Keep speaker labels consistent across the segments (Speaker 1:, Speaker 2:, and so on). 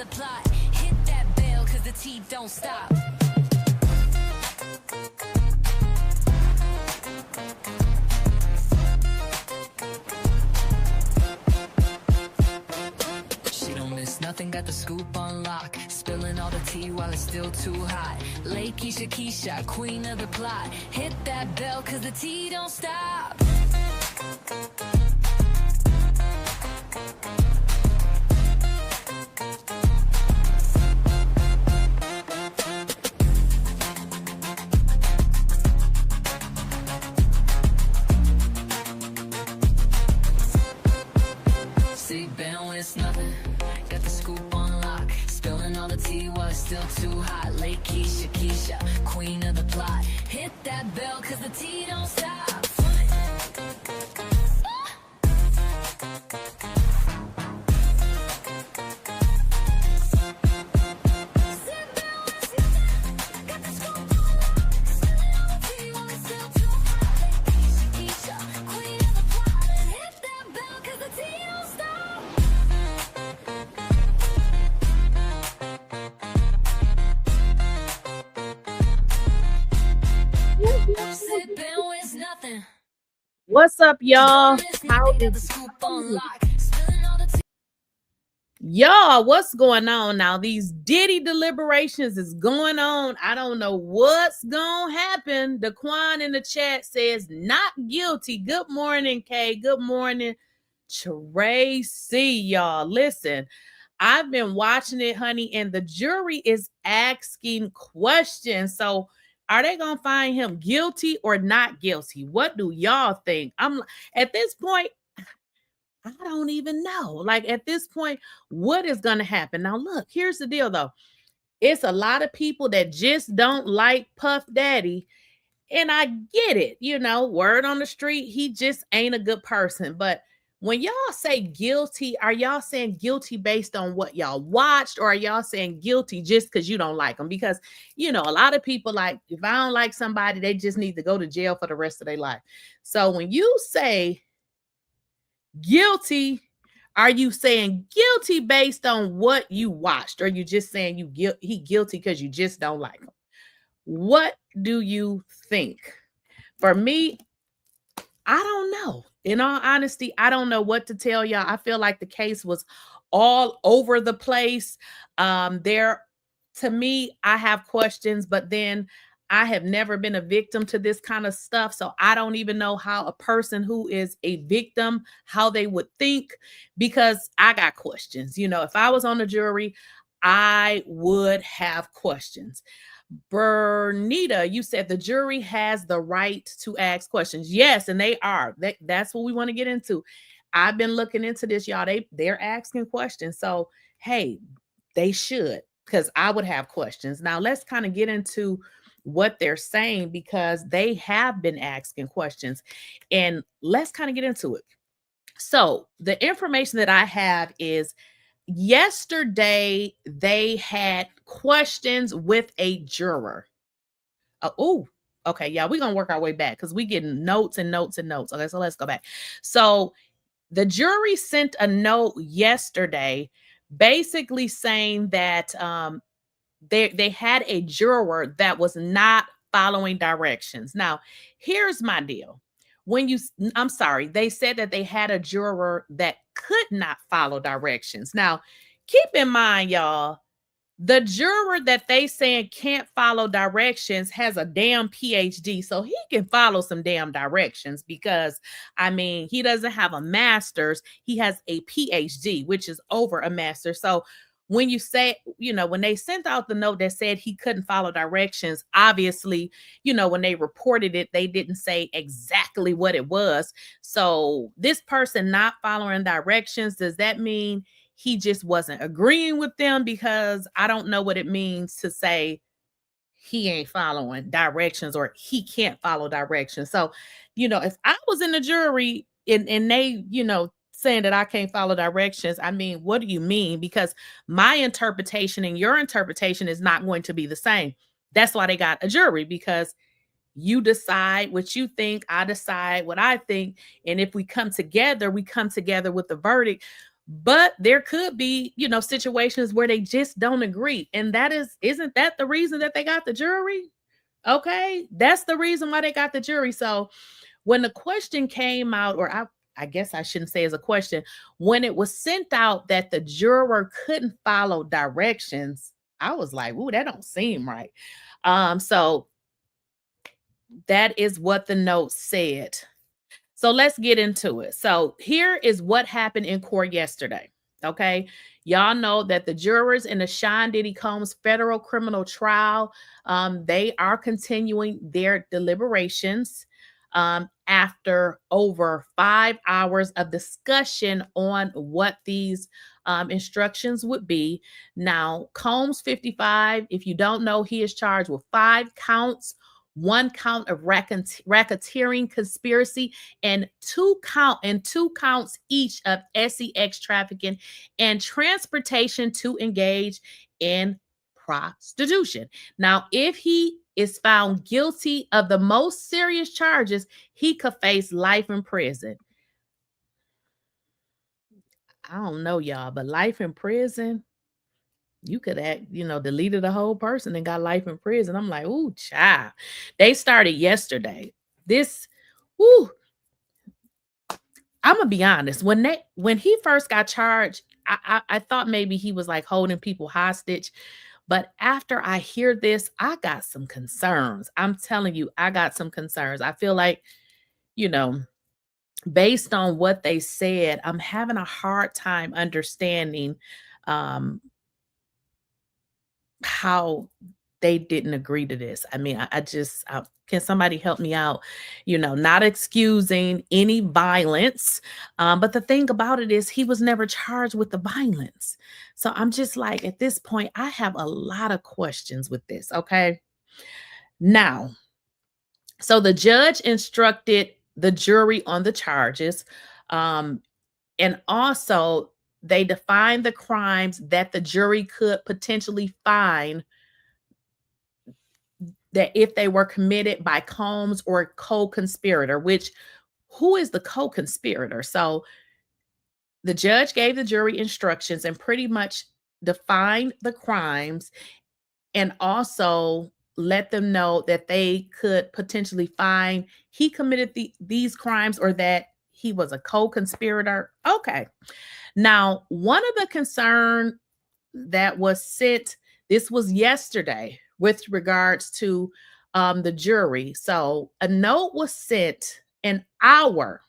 Speaker 1: the plot. Hit that bell, cause the T don't stop. She don't miss nothing, got the scoop on lock. Spilling all the tea while it's still too hot. Lakeyshakeysha, queen of the plot. Hit that bell, cause the T don't stop. It's nothing, got the scoop on lock. Spilling all the tea while it's still too hot. Lakeyshakeysha, queen of the plot. Hit that bell, cause the tea don't stop.
Speaker 2: What's up, y'all? Y'all, what's going on now? These Diddy deliberations is going on. I don't know what's gonna happen. Daquan in the chat says not guilty. Good morning, Kay. Good morning, Tracy. Y'all, listen. I've been watching it, honey, and the jury is asking questions. So are they gonna find him guilty or not guilty? What do y'all think? I'm at this point, I don't even know. Like at this point, what is gonna happen? Now, look, here's the deal though. It's a lot of people that just don't like Puff Daddy, and I get it. You know, word on the street, he just ain't a good person. But when y'all say guilty, are y'all saying guilty based on what y'all watched, or are y'all saying guilty just because you don't like them? Because, you know, a lot of people, like, if I don't like somebody, they just need to go to jail for the rest of their life. So when you say guilty, are you saying guilty based on what you watched, or are you just saying he guilty because you just don't like him? What do you think? For me, I don't know. In all honesty, I don't know what to tell y'all. I feel like the case was all over the place. To me, I have questions, but then I have never been a victim to this kind of stuff. So I don't even know how a person who is a victim, how they would think, because I got questions. You know, if I was on the jury, I would have questions. Bernita, you said the jury has the right to ask questions. Yes, and they are. That's what we want to get into. I've been looking into this, y'all. They're asking questions. So, hey, they should, because I would have questions. Now, let's kind of get into what they're saying, because they have been asking questions. And let's kind of get into it. So, the information that I have is yesterday, they had questions with a juror. Okay, yeah, we're gonna work our way back because we getting notes and notes and notes. Okay, so let's go back. So the jury sent a note yesterday, basically saying that they had a juror that was not following directions. Now, here's my deal. They said that they had a juror that could not follow directions. Now, keep in mind, y'all, the juror that they saying can't follow directions has a damn PhD, so he can follow some damn directions, because, I mean, he doesn't have a master's, he has a PhD, which is over a master. So when you say, you know, when they sent out the note that said he couldn't follow directions, obviously, you know, when they reported it, they didn't say exactly what it was. So this person not following directions, does that mean he just wasn't agreeing with them? Because I don't know what it means to say he ain't following directions or he can't follow directions. So, you know, if I was in the jury and they, you know, saying that I can't follow directions, I mean, what do you mean? Because my interpretation and your interpretation is not going to be the same. That's why they got a jury, because you decide what you think, I decide what I think. And if we come together with the verdict. But there could be, situations where they just don't agree. And isn't that the reason that they got the jury? Okay. That's the reason why they got the jury. So when the question came out, or I guess I shouldn't say as a question, when it was sent out that the juror couldn't follow directions, I was like, ooh, that don't seem right. So that is what the note said. So let's get into it. So here is what happened in court yesterday. Okay. Y'all know that the jurors in the Sean Diddy Combs federal criminal trial, they are continuing their deliberations after over 5 hours of discussion on what these instructions would be. Now, Combs 55, if you don't know, he is charged with 5 counts, 1 count of racketeering conspiracy, and 2 counts each of sex trafficking and transportation to engage in prostitution. Now, if he is found guilty of the most serious charges, he could face life in prison. I don't know, y'all, but life in prison, you could deleted a whole person and got life in prison. I'm like, ooh, child. They started yesterday. I'm gonna be honest. When he first got charged, I thought maybe he was like holding people hostage. But after I hear this, I got some concerns. I'm telling you, I got some concerns. I feel like, based on what they said, I'm having a hard time understanding how they didn't agree to this. I mean, can somebody help me out? Not excusing any violence. But the thing about it is he was never charged with the violence. So I'm just like, at this point, I have a lot of questions with this. Okay. Now, so the judge instructed the jury on the charges. And also they defined the crimes that the jury could potentially find that if they were committed by Combs or co-conspirator, who is the co-conspirator? So the judge gave the jury instructions and pretty much defined the crimes and also let them know that they could potentially find he committed these crimes or that he was a co-conspirator. Okay. Now, one of the concern that was sent, this was yesterday with regards to the jury. So a note was sent an hour,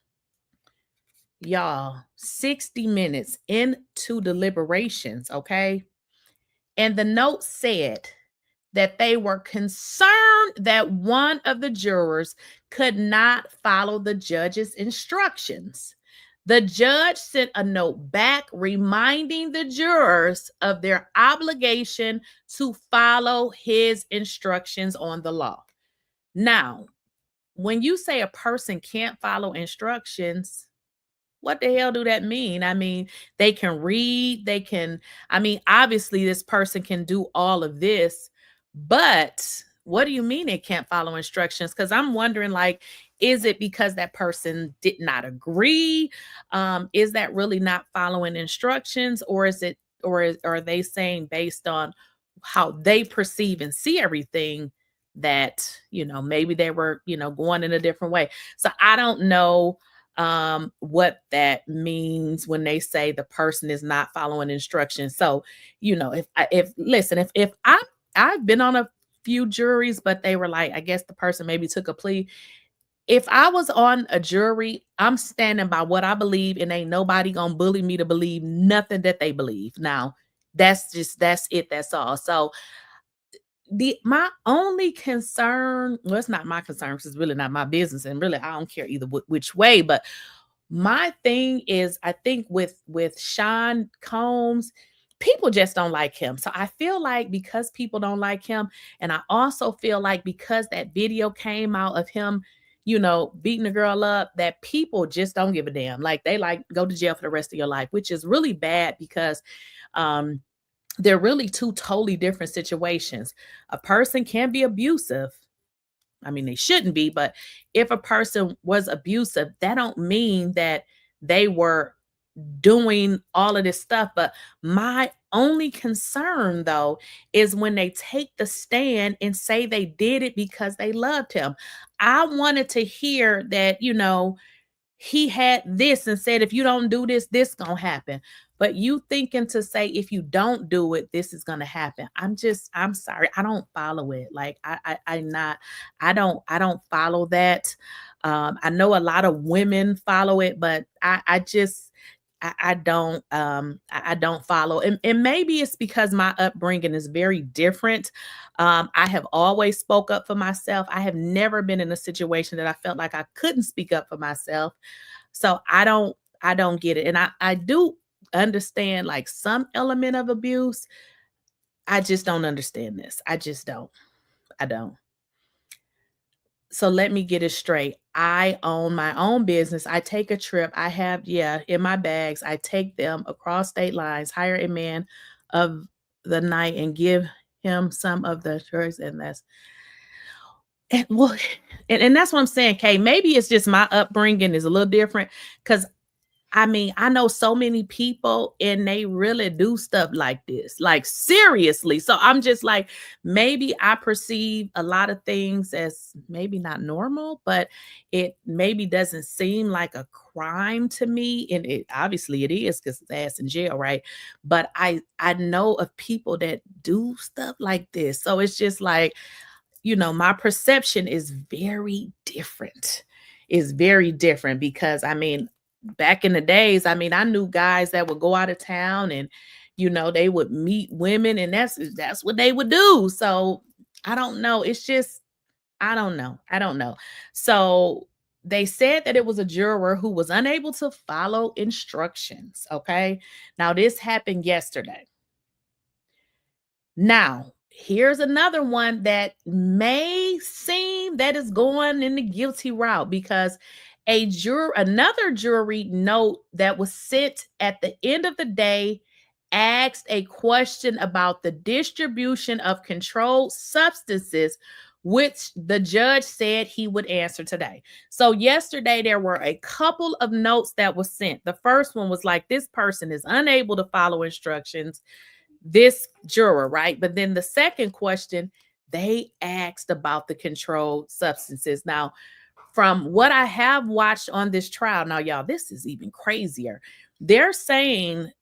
Speaker 2: y'all, 60 minutes into deliberations, okay? And the note said that they were concerned that one of the jurors could not follow the judge's instructions. The judge sent a note back reminding the jurors of their obligation to follow his instructions on the law. Now, when you say a person can't follow instructions, what the hell do that mean? I mean, they can read, obviously this person can do all of this, but what do you mean they can't follow instructions? Because I'm wondering, like, is it because that person did not agree? Is that really not following instructions? Or are they saying based on how they perceive and see everything that, maybe they were, going in a different way? So I don't know what that means when they say the person is not following instructions. So, if I've been on a few juries, but they were like, I guess the person maybe took a plea. If I was on a jury, I'm standing by what I believe, and ain't nobody gonna bully me to believe nothing that they believe. Now, that's it. That's all. So my only concern, well, it's not my concern because it's really not my business, and really I don't care either which way. But my thing is, I think with Sean Combs, people just don't like him. So I feel like because people don't like him, and I also feel like because that video came out of him, beating the girl up, that people just don't give a damn. Like they go to jail for the rest of your life, which is really bad because they're really two totally different situations. A person can be abusive. I mean, they shouldn't be, but if a person was abusive, that don't mean that they were doing all of this stuff. But my only concern, though, is when they take the stand and say they did it because they loved him. I wanted to hear that, he had this and said, if you don't do this, this gonna happen. But you thinking to say, if you don't do it, this is gonna happen. I'm sorry. I don't follow it. Like I don't follow that. I know a lot of women follow it, but I don't follow. And maybe it's because my upbringing is very different. I have always spoke up for myself. I have never been in a situation that I felt like I couldn't speak up for myself. So I don't get it. And I do understand like some element of abuse. I just don't understand this. I just don't. I don't. So let me get it straight. I own my own business. I take a trip. I have, in my bags, I take them across state lines, hire a man of the night and give him some of the drugs. And that's, and well, and that's what I'm saying, Kay. Maybe it's just my upbringing is a little different. Cause I mean, I know so many people and they really do stuff like this, like seriously. So I'm just like, maybe I perceive a lot of things as maybe not normal, but it maybe doesn't seem like a crime to me. And it obviously it is because it's ass in jail, right? But I know of people that do stuff like this. So it's just like, my perception is very different. Is very different because I mean, back in the days, I mean, I knew guys that would go out of town and, they would meet women and that's what they would do. So I don't know. It's just, I don't know. I don't know. So they said that it was a juror who was unable to follow instructions. Okay. Now this happened yesterday. Now, here's another one that may seem that is going in the guilty route because another jury note that was sent at the end of the day asked a question about the distribution of controlled substances, which the judge said he would answer today. So yesterday there were a couple of notes that was sent. The first one was like, this person is unable to follow instructions. This juror, right? But then the second question, they asked about the controlled substances. Now, from what I have watched on this trial, now, y'all, this is even crazier. They're saying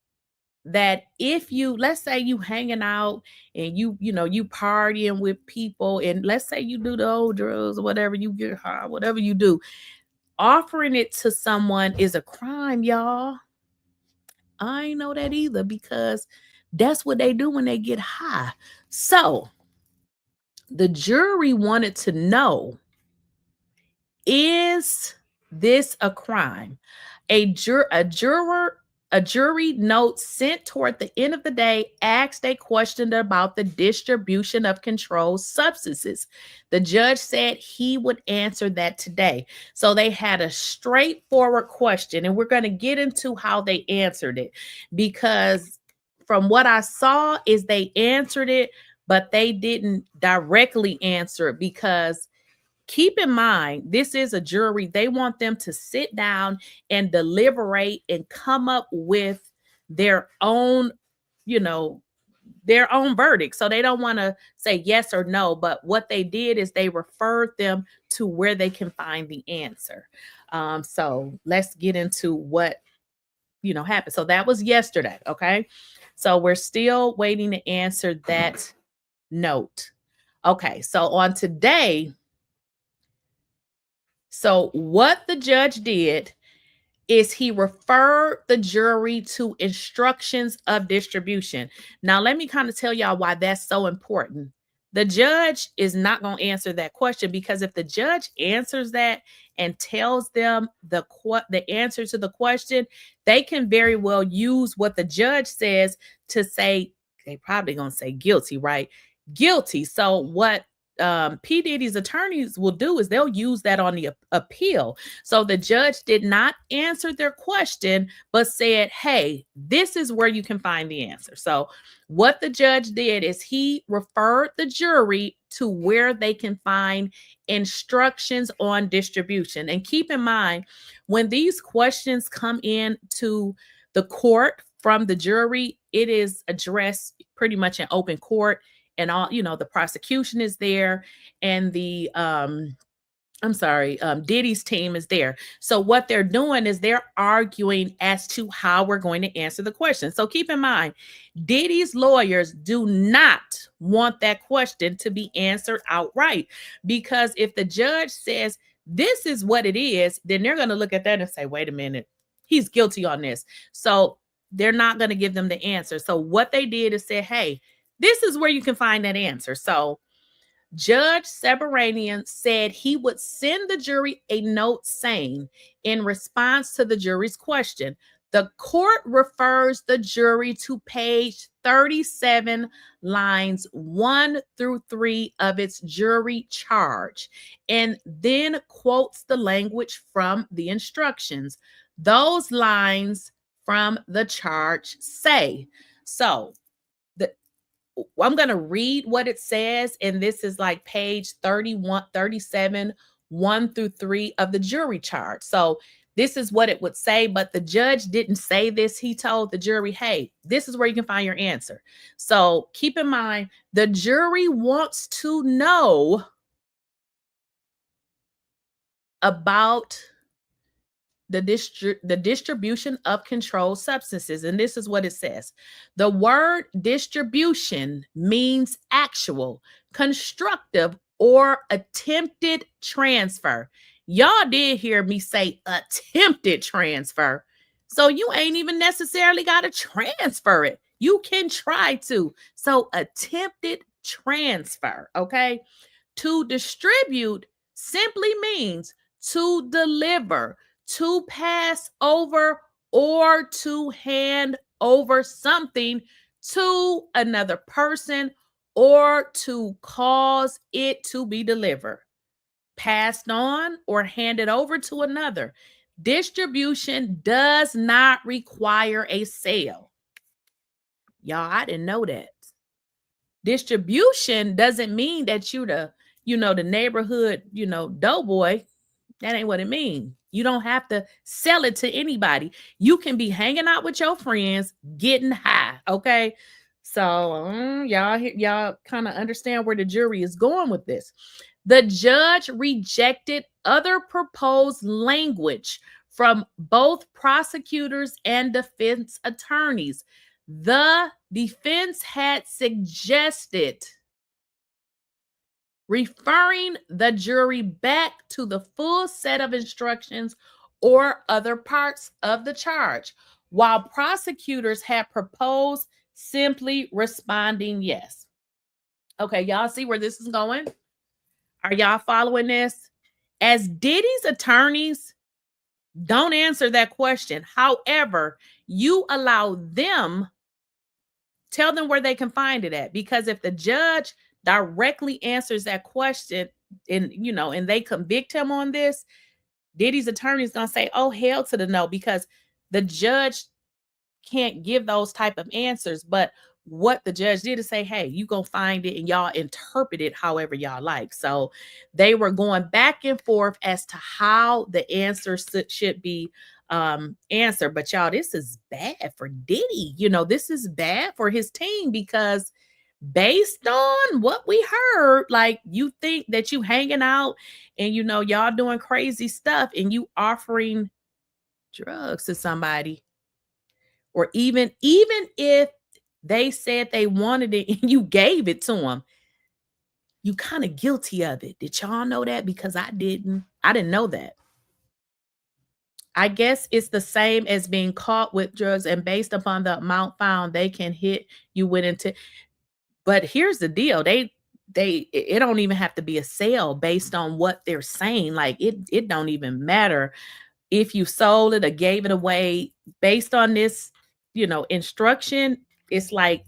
Speaker 2: that if let's say you hanging out and you partying with people, and let's say you do the old drugs or whatever, you get high, whatever you do, offering it to someone is a crime, y'all. I ain't know that either because that's what they do when they get high. So the jury wanted to know, is this a crime? A jury note sent toward the end of the day asked a question about the distribution of controlled substances. The judge said he would answer that today. So they had a straightforward question, and we're going to get into how they answered it, because from what I saw is they answered it, but they didn't directly answer it because keep in mind, this is a jury. They want them to sit down and deliberate and come up with their own, their own verdict. So they don't want to say yes or no, but what they did is they referred them to where they can find the answer. So let's get into what, happened. So that was yesterday. Okay. So we're still waiting to answer that note. Okay. So on today, so what the judge did is he referred the jury to instructions of distribution. Now, let me kind of tell y'all why that's so important. The judge is not going to answer that question, because if the judge answers that and tells them the answer to the question, they can very well use what the judge says to say, they probably going to say guilty, right? Guilty. So what P. Diddy's attorneys will do is they'll use that on the appeal. So the judge did not answer their question, but said, hey, this is where you can find the answer. So what the judge did is he referred the jury to where they can find instructions on distribution. And keep in mind, when these questions come in to The court from the jury, it is addressed pretty much in open court, and all, the prosecution is there, and the Diddy's team is there. So what they're doing is they're arguing as to how we're going to answer the question. So keep in mind, Diddy's lawyers do not want that question to be answered outright, because if the judge says this is what it is, then they're going to look at that and say, wait a minute, he's guilty on this. So they're not going to give them the answer. So what they did is say, hey, this is where you can find that answer. So Judge 𝐸𝐸𝐸𝐸𝐸𝐸𝐸𝐸 said he would send the jury a note saying, in response to the jury's question, the court refers the jury to page 37, lines 1 through 3 of its jury charge, and then quotes the language from the instructions. Those lines from the charge say, so I'm going to read what it says, and this is like page 31, 37, 1 through 3 of the jury charge. So this is what it would say, but the judge didn't say this. He told the jury, hey, this is where you can find your answer. So keep in mind, the jury wants to know about the distribution of controlled substances. And this is what it says. The word distribution means actual, constructive, or attempted transfer. Y'all did hear me say attempted transfer. So you ain't even necessarily got to transfer it. You can try to. So attempted transfer, okay? To distribute simply means to deliver, to pass over, or to hand over something to another person, or to cause it to be delivered, passed on, or handed over to another. Distribution does not require a sale. Y'all, I didn't know that. Distribution doesn't mean that you the neighborhood, doughboy. That ain't what it means. You don't have to sell it to anybody. You can be hanging out with your friends, getting high. Okay. So y'all kind of understand where the jury is going with this. The judge rejected other proposed language from both prosecutors and defense attorneys. The defense had suggested referring the jury back to the full set of instructions or other parts of the charge, while prosecutors had proposed simply responding yes. Okay, y'all see where this is going? Are y'all following this? As Diddy's attorneys don't answer that question. However, you allow them, tell them where they can find it at, because if the judge directly answers that question and they convict him on this, Diddy's attorney is going to say, oh, hell to the no, because the judge can't give those type of answers. But what the judge did is say, hey, you go find it and y'all interpret it however y'all like. So they were going back and forth as to how the answer should be answered. But y'all, this is bad for Diddy. This is bad for his team, because based on what we heard, like, you think that you hanging out and y'all doing crazy stuff and you offering drugs to somebody, or even if they said they wanted it and you gave it to them, you kind of guilty of it. Did y'all know that? Because I didn't know that. I guess it's the same as being caught with drugs, and based upon the amount found, they can hit you with into. But here's the deal. It don't even have to be a sale based on what they're saying. Like, it don't even matter if you sold it or gave it away based on this, instruction. It's like,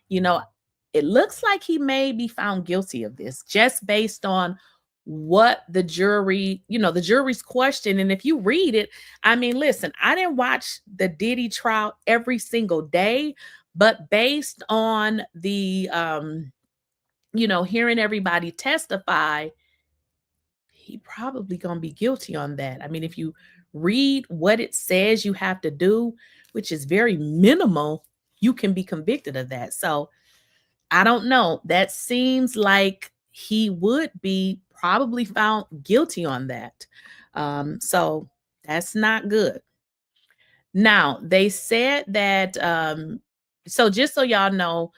Speaker 2: it looks like he may be found guilty of this just based on what the jury, the jury's question. And if you read it, I mean, listen, I didn't watch the Diddy trial every single day, but based on the, hearing everybody testify, he probably going to be guilty on that. I mean, if you read what it says you have to do which is very minimal, you can be convicted of that. So I don't know. That seems like he would be probably found guilty on that. So that's not good. Now, they said that, so just so y'all know,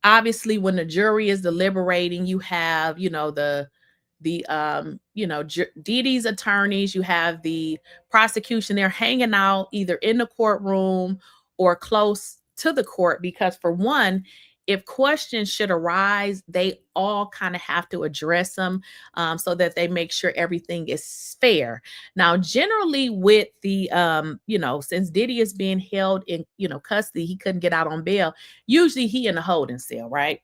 Speaker 2: obviously when the jury is deliberating, you have, Diddy's attorneys, you have the prosecution, they're hanging out either in the courtroom or close to the court because, for one, if questions should arise, they all kind of have to address them, so that they make sure everything is fair. Now, generally with the, since Diddy is being held in, custody, he couldn't get out on bail. Usually he in a holding cell, right?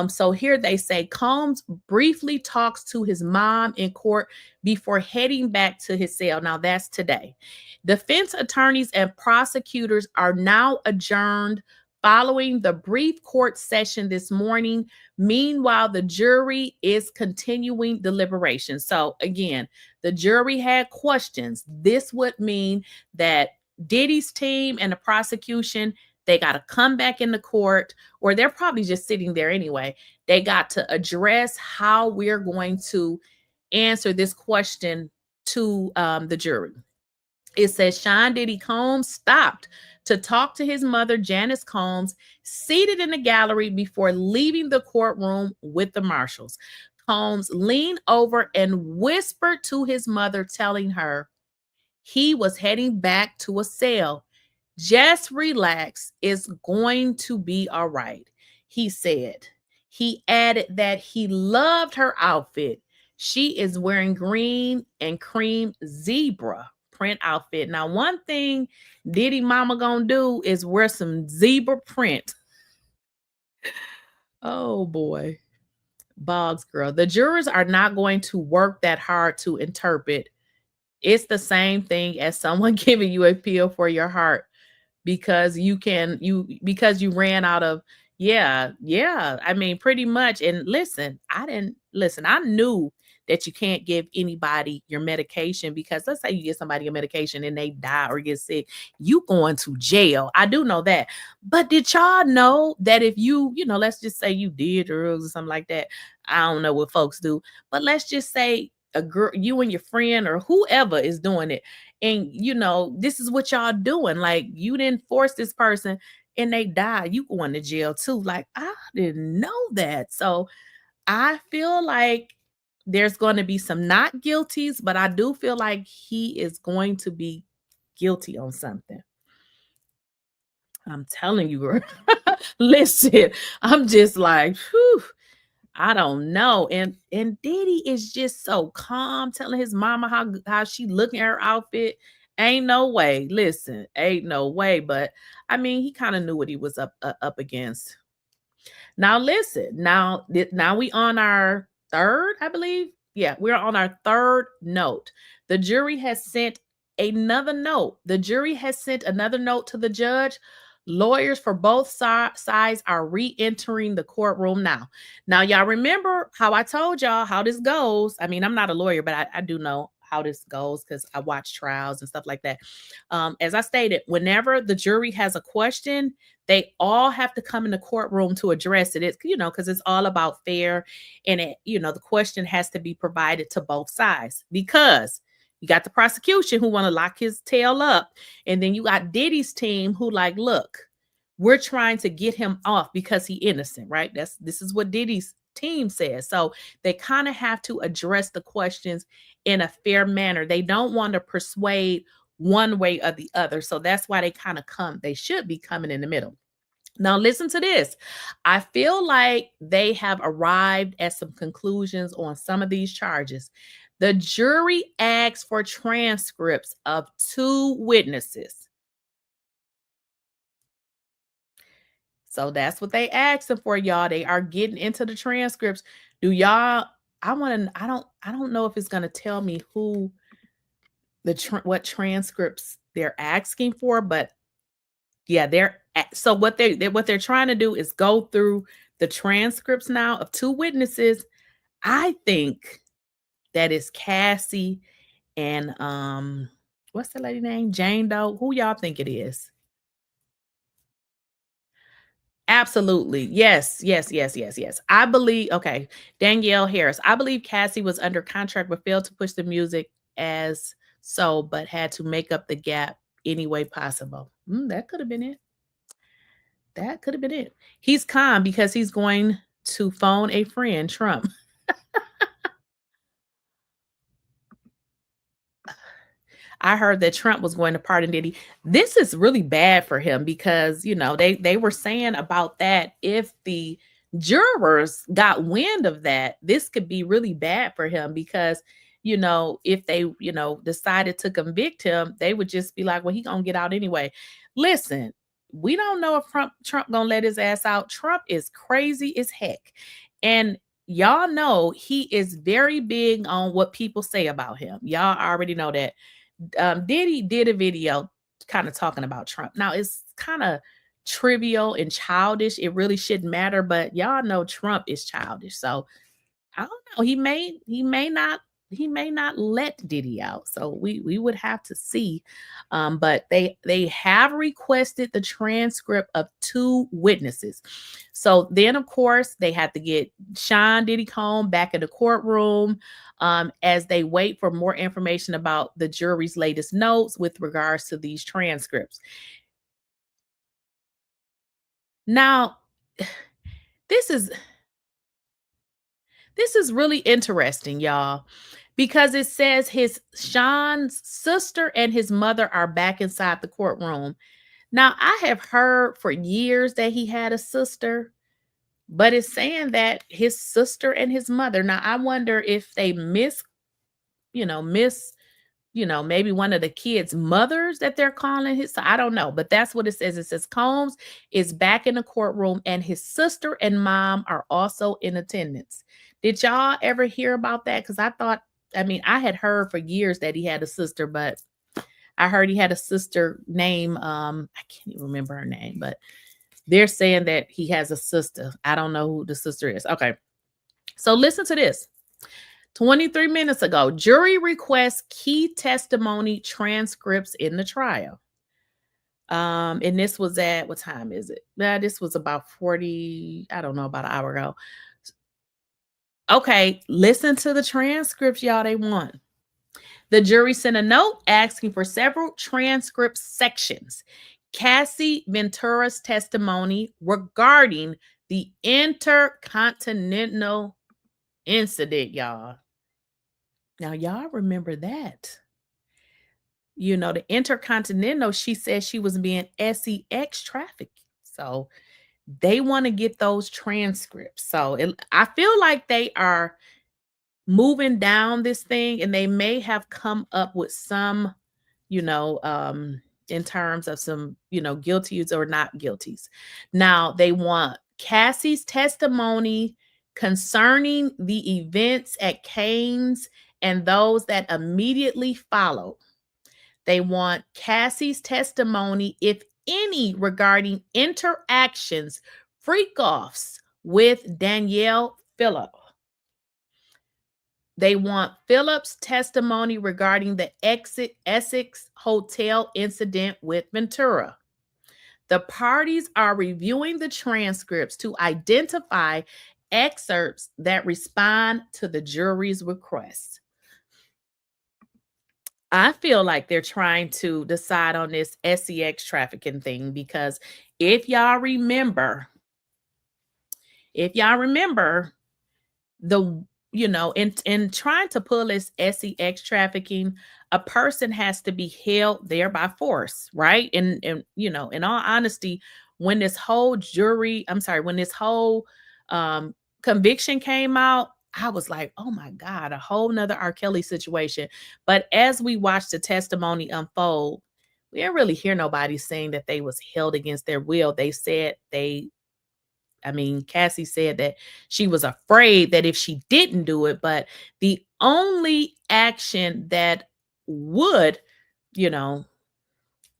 Speaker 2: So here they say Combs briefly talks to his mom in court before heading back to his cell. Now that's today. Defense attorneys and prosecutors are now adjourned following the brief court session this morning. Meanwhile, the jury is continuing deliberations. So again, the jury had questions. This would mean that Diddy's team and the prosecution, they got to come back into court, or they're probably just sitting there anyway. They got to address how we're going to answer this question to the jury. It says Sean Diddy Combs stopped to talk to his mother, Janice Combs, seated in the gallery before leaving the courtroom with the marshals. Combs leaned over and whispered to his mother, telling her he was heading back to a cell. Just relax. It's going to be all right, he said. He added that he loved her outfit. She is wearing green and cream zebra print outfit. Now, one thing Diddy mama gonna do is wear some zebra print. Oh boy. Boggs girl. The jurors are not going to work that hard to interpret. It's the same thing as someone giving you a pill for your heart because you ran out of, I mean, pretty much. And listen, I knew that you can't give anybody your medication, because let's say you give somebody a medication and they die or get sick, you going to jail. I do know that. But did y'all know that if let's just say you did drugs or something like that, I don't know what folks do, but let's just say a girl, you and your friend or whoever is doing it, and this is what y'all doing, like you didn't force this person and they die, you going to jail too. Like, I didn't know that. So I feel like there's going to be some not guilties, but I do feel like he is going to be guilty on something. I'm telling you, girl. Listen, I'm just like, whew, I don't know. And Diddy is just so calm, telling his mama how she looking at her outfit. Ain't no way. Listen, ain't no way. But I mean, he kind of knew what he was up against. Now listen. Now we on our third, I believe. Yeah, we're on our third note. The jury has sent another note. The jury has sent another note to the judge. Lawyers for both sides are re-entering the courtroom now. Now, y'all remember how I told y'all how this goes. I mean, I'm not a lawyer, but I do know how this goes because I watch trials and stuff like that. As I stated, whenever the jury has a question, they all have to come in the courtroom to address it. It's, because it's all about fair, and the question has to be provided to both sides, because you got the prosecution who want to lock his tail up, and then you got Diddy's team who like, look, we're trying to get him off because he innocent, right? This is what Diddy's team says. So they kind of have to address the questions in a fair manner. They don't want to persuade one way or the other. So that's why they should be coming in the middle. Now, listen to this. I feel like they have arrived at some conclusions on some of these charges. The jury asked for transcripts of 2 witnesses. So that's what they asking for, y'all. They are getting into the transcripts. Do y'all? I don't know if it's gonna tell me who what transcripts they're asking for, but yeah, so what they're trying to do is go through the transcripts now of 2 witnesses. I think that is Cassie and what's the lady name? Jane Doe. Who y'all think it is? Absolutely. Yes, yes, yes, yes, yes. I believe, okay, Danielle Harris. I believe Cassie was under contract but failed to push the music as so, but had to make up the gap any way possible. That could have been it. That could have been it. He's calm because he's going to phone a friend, Trump. I heard that Trump was going to pardon Diddy. This is really bad for him because, you know, they were saying about that if the jurors got wind of that, this could be really bad for him because, you know, if they, you know, decided to convict him, they would just be like, well, he gonna get out anyway. Listen, we don't know if Trump gonna let his ass out. Trump is crazy as heck. And y'all know he is very big on what people say about him. Y'all already know that. Diddy did a video kind of talking about Trump. Now it's kind of trivial and childish. It really shouldn't matter, but y'all know Trump is childish. So I don't know. He may not let Diddy out. So we would have to see. But they have requested the transcript of 2 witnesses. So then of course they have to get Sean Diddy Combs back in the courtroom as they wait for more information about the jury's latest notes with regards to these transcripts. Now, this is really interesting, y'all, because it says Sean's sister and his mother are back inside the courtroom. Now, I have heard for years that he had a sister, but it's saying that his sister and his mother. Now, I wonder if they miss, maybe one of the kids' mothers that they're calling his. So I don't know, but that's what it says. It says Combs is back in the courtroom and his sister and mom are also in attendance. Did y'all ever hear about that? Because I had heard for years that he had a sister, but I heard he had a sister named, I can't even remember her name, but they're saying that he has a sister. I don't know who the sister is. Okay. So listen to this. 23 minutes ago, jury requests key testimony transcripts in the trial. And this was at, what time is it? This was about 40, I don't know, about an hour ago. Okay, listen to the transcripts, y'all, they want. The jury sent a note asking for several transcript sections. cassieventra's testimony regarding the intercontinental incident, y'all. Now, y'all remember that. You know, the intercontinental, she said she was being sex trafficked. So they want to get those transcripts. So I feel like they are moving down this thing and they may have come up with some, in terms of some, guilties or not guilties. Now they want Cassie's testimony concerning the events at Cain's and those that immediately followed. They want Cassie's testimony, if any, regarding interactions, freak-offs with Danielle Phillip. They want Phillip's testimony regarding the Essex Hotel incident with Ventura. The parties are reviewing the transcripts to identify excerpts that respond to the jury's request. I feel like they're trying to decide on this sex trafficking thing because if y'all remember, in trying to pull this sex trafficking, a person has to be held there by force, right? And in all honesty, when this whole conviction came out, I was like, oh my God, a whole nother R. Kelly situation. But as we watched the testimony unfold, we didn't really hear nobody saying that they was held against their will. They said Cassie said that she was afraid that if she didn't do it, but the only action that would,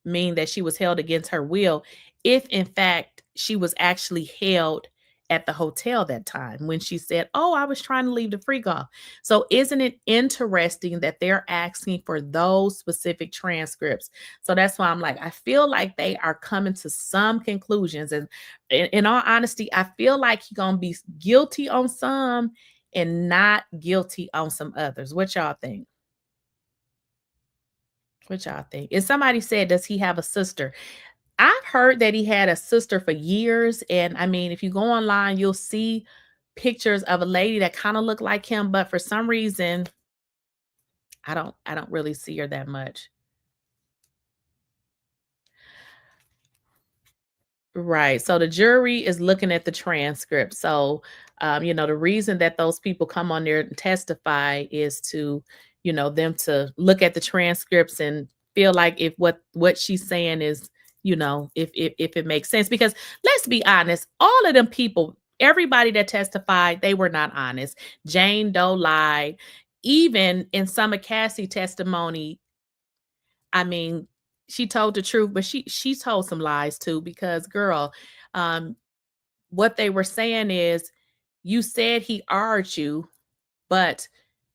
Speaker 2: mean that she was held against her will, if in fact she was actually held at the hotel that time when she said, "Oh, I was trying to leave the freak off." So isn't it interesting that they're asking for those specific transcripts? So that's why I'm like, I feel like they are coming to some conclusions. And in all honesty, I feel like he's gonna be guilty on some and not guilty on some others. What y'all think? What y'all think? And somebody said, does he have a sister? I've heard that he had a sister for years. And I mean, if you go online, you'll see pictures of a lady that kind of looked like him, but for some reason, I don't really see her that much. Right. So the jury is looking at the transcript. So, the reason that those people come on there and testify is to, them to look at the transcripts and feel like if what she's saying is, if it makes sense. Because let's be honest, all of them people, everybody that testified, they were not honest. Jane Doe lied. Even in some of Cassie testimony, I mean, she told the truth, but she told some lies too because girl, um, what they were saying is you said he *'''ed you, but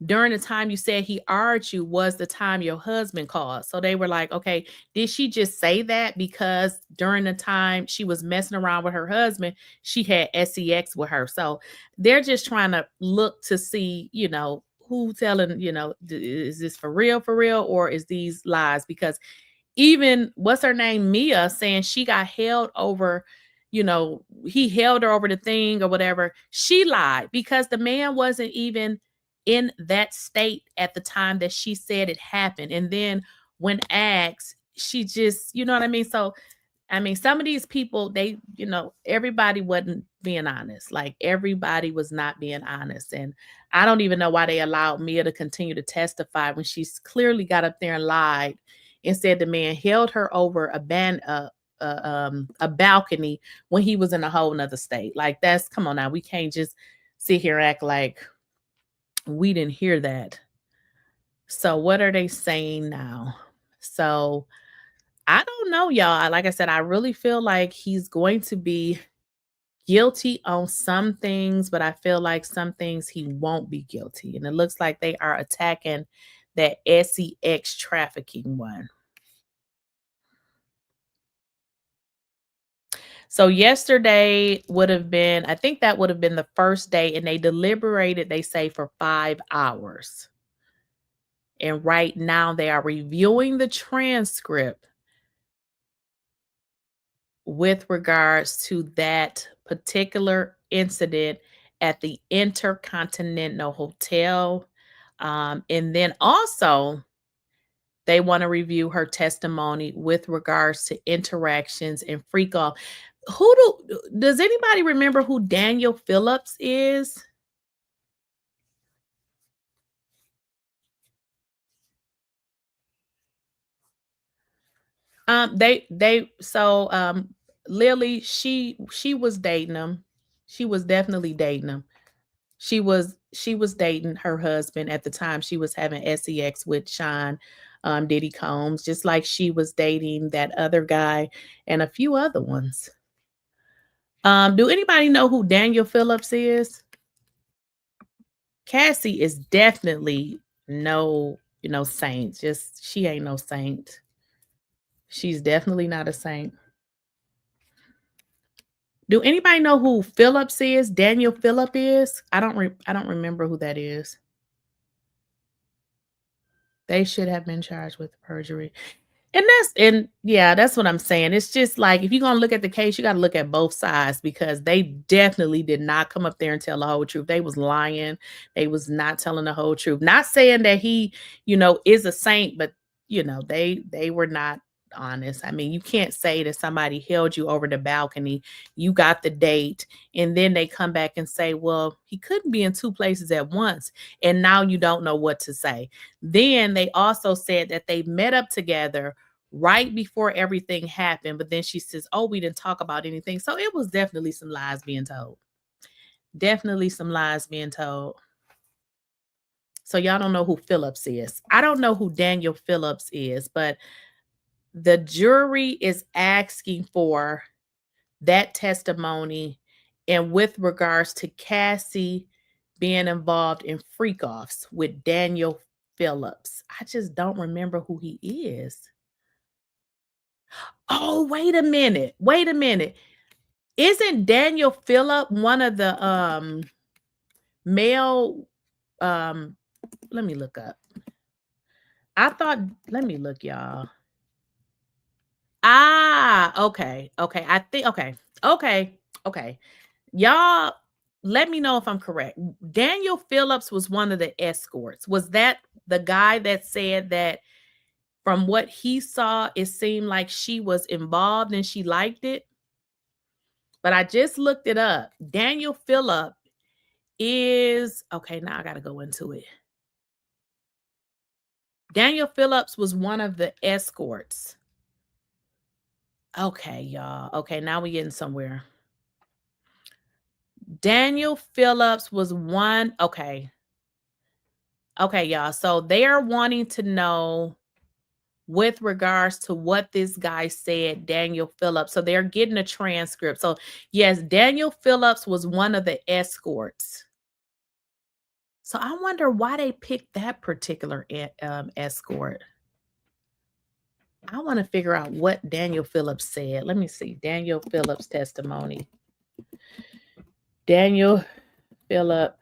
Speaker 2: during the time you said he *'''ed you was the time your husband called. So they were like, okay, did she just say that because during the time she was messing around with her husband, she had sex with her? So they're just trying to look to see, who telling, is this for real, or is these lies? Because even what's her name, Mia, saying she got held over, he held her over the thing or whatever. She lied because the man wasn't even in that state at the time that she said it happened. And then when asked, she just, you know what I mean? So, I mean, some of these people, they, everybody wasn't being honest. Like everybody was not being honest. And I don't even know why they allowed Mia to continue to testify when she's clearly got up there and lied and said the man held her over a balcony when he was in a whole nother state. Like that's, come on now, we can't just sit here and act like we didn't hear that. So what are they saying now? So I don't know, y'all. Like I said, I really feel like he's going to be guilty on some things, but I feel like some things he won't be guilty. And it looks like they are attacking that sex trafficking one. So yesterday would have been, I think that would have been the first day, and they deliberated, they say, for 5 hours. And right now they are reviewing the transcript with regards to that particular incident at the Intercontinental Hotel. And then also they want to review her testimony with regards to interactions and freak off. Does anybody remember who Daniel Phillips is? Lily, she was dating him. She was definitely dating him. She was dating her husband at the time she was having sex with Sean Diddy Combs, just like she was dating that other guy and a few other ones. Do anybody know who Daniel Phillips is? Cassie is definitely no, saint. Just she ain't no saint. She's definitely not a saint. Do anybody know who Phillips is? Daniel Phillip is? I don't remember who that is. They should have been charged with perjury. And yeah, that's what I'm saying. It's just like if you're gonna look at the case, you gotta look at both sides because they definitely did not come up there and tell the whole truth. They was lying, they was not telling the whole truth. Not saying that he, is a saint, but they were not honest. I mean, you can't say that somebody held you over the balcony, you got the date, and then they come back and say, well, he couldn't be in two places at once, and now you don't know what to say. Then they also said that they met up together right before everything happened, but then she says, oh, we didn't talk about anything. So it was definitely some lies being told. Definitely some lies being told. So y'all don't know who Phillips is. I don't know who Daniel Phillips is, but the jury is asking for that testimony and with regards to Cassie being involved in freak-offs with Daniel Phillips. I just don't remember who he is. Oh, wait a minute. Wait a minute. Isn't Daniel Phillip one of the male let me look up. I thought, let me look, y'all. Okay. Okay. I think, okay. Okay. Okay. Y'all, let me know if I'm correct. Daniel Phillips was one of the escorts. Was that the guy that said that from what he saw, it seemed like she was involved and she liked it? But I just looked it up. Daniel Phillip is, okay, now I got to go into it. Daniel Phillips was one of the escorts. Okay, y'all. Okay, now we're getting somewhere. Daniel Phillips was one. Okay. Okay, y'all. So they are wanting to know with regards to what this guy said, Daniel Phillips. So they're getting a transcript. So yes, Daniel Phillips was one of the escorts. So I wonder why they picked that particular escort. I want to figure out what Daniel Phillips said. Let me see. Daniel Phillips testimony. Daniel Phillip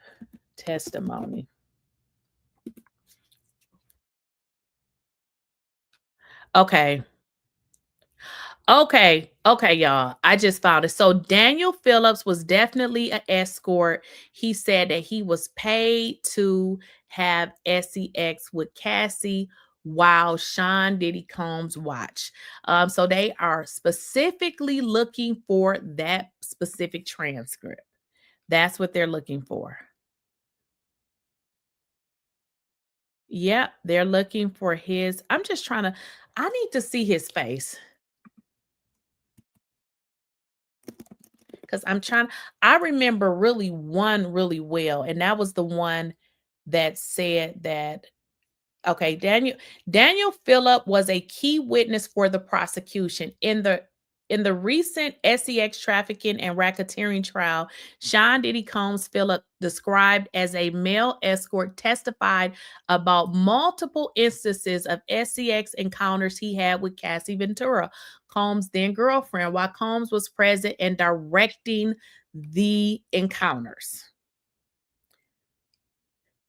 Speaker 2: testimony. Okay. Okay, y'all. I just found it. So Daniel Phillips was definitely an escort. He said that he was paid to have sex with Cassie while Sean Diddy Combs watch. So they are specifically looking for that specific transcript. That's what they're looking for. Yep, they're looking for his. I'm just trying to, I need to see his face. Because I remember really one really well, and that was the one that said that, okay, Daniel Phillip was a key witness for the prosecution in the recent sex trafficking and racketeering trial. Sean Diddy Combs Phillip, described as a male escort, testified about multiple instances of sex encounters he had with cassieventura, Combs' then girlfriend, while Combs was present and directing the encounters.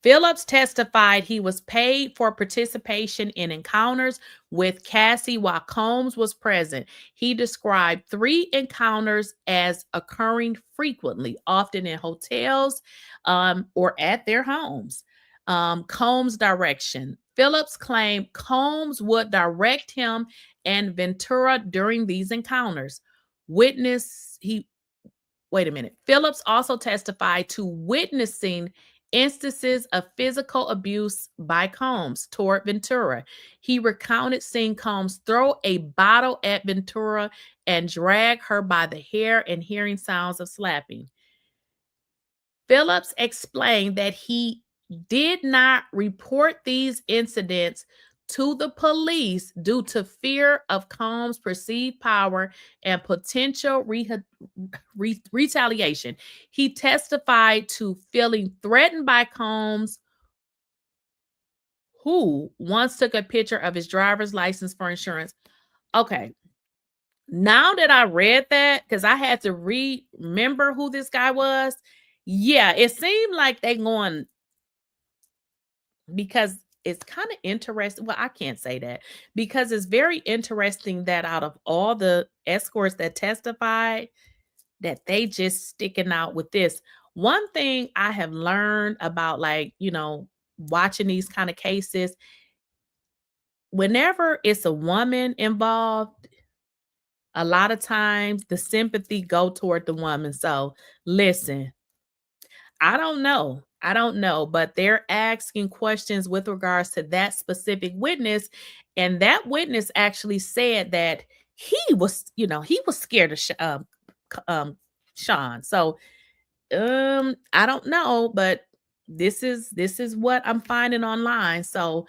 Speaker 2: Phillips testified he was paid for participation in encounters with Cassie while Combs was present. He described 3 encounters as occurring frequently, often in hotels or at their homes. Combs' direction. Phillips claimed Combs would direct him and Ventura during these encounters. Phillips also testified to witnessing instances of physical abuse by Combs toward Ventura. He recounted seeing Combs throw a bottle at Ventura and drag her by the hair and hearing sounds of slapping. Phillips explained that he did not report these incidents to the police due to fear of Combs' perceived power and potential retaliation. He testified to feeling threatened by Combs, who once took a picture of his driver's license for insurance. Okay. Now that I read that, because I had to remember who this guy was, yeah, it seemed like they going, because it's kind of interesting. Well, I can't say that, because it's very interesting that out of all the escorts that testified, that they just sticking out with this. One thing I have learned about, like, watching these kind of cases, whenever it's a woman involved, a lot of times the sympathy go toward the woman. So listen, I don't know, but they're asking questions with regards to that specific witness. And that witness actually said that he was scared of Sean. So I don't know, but this is what I'm finding online. So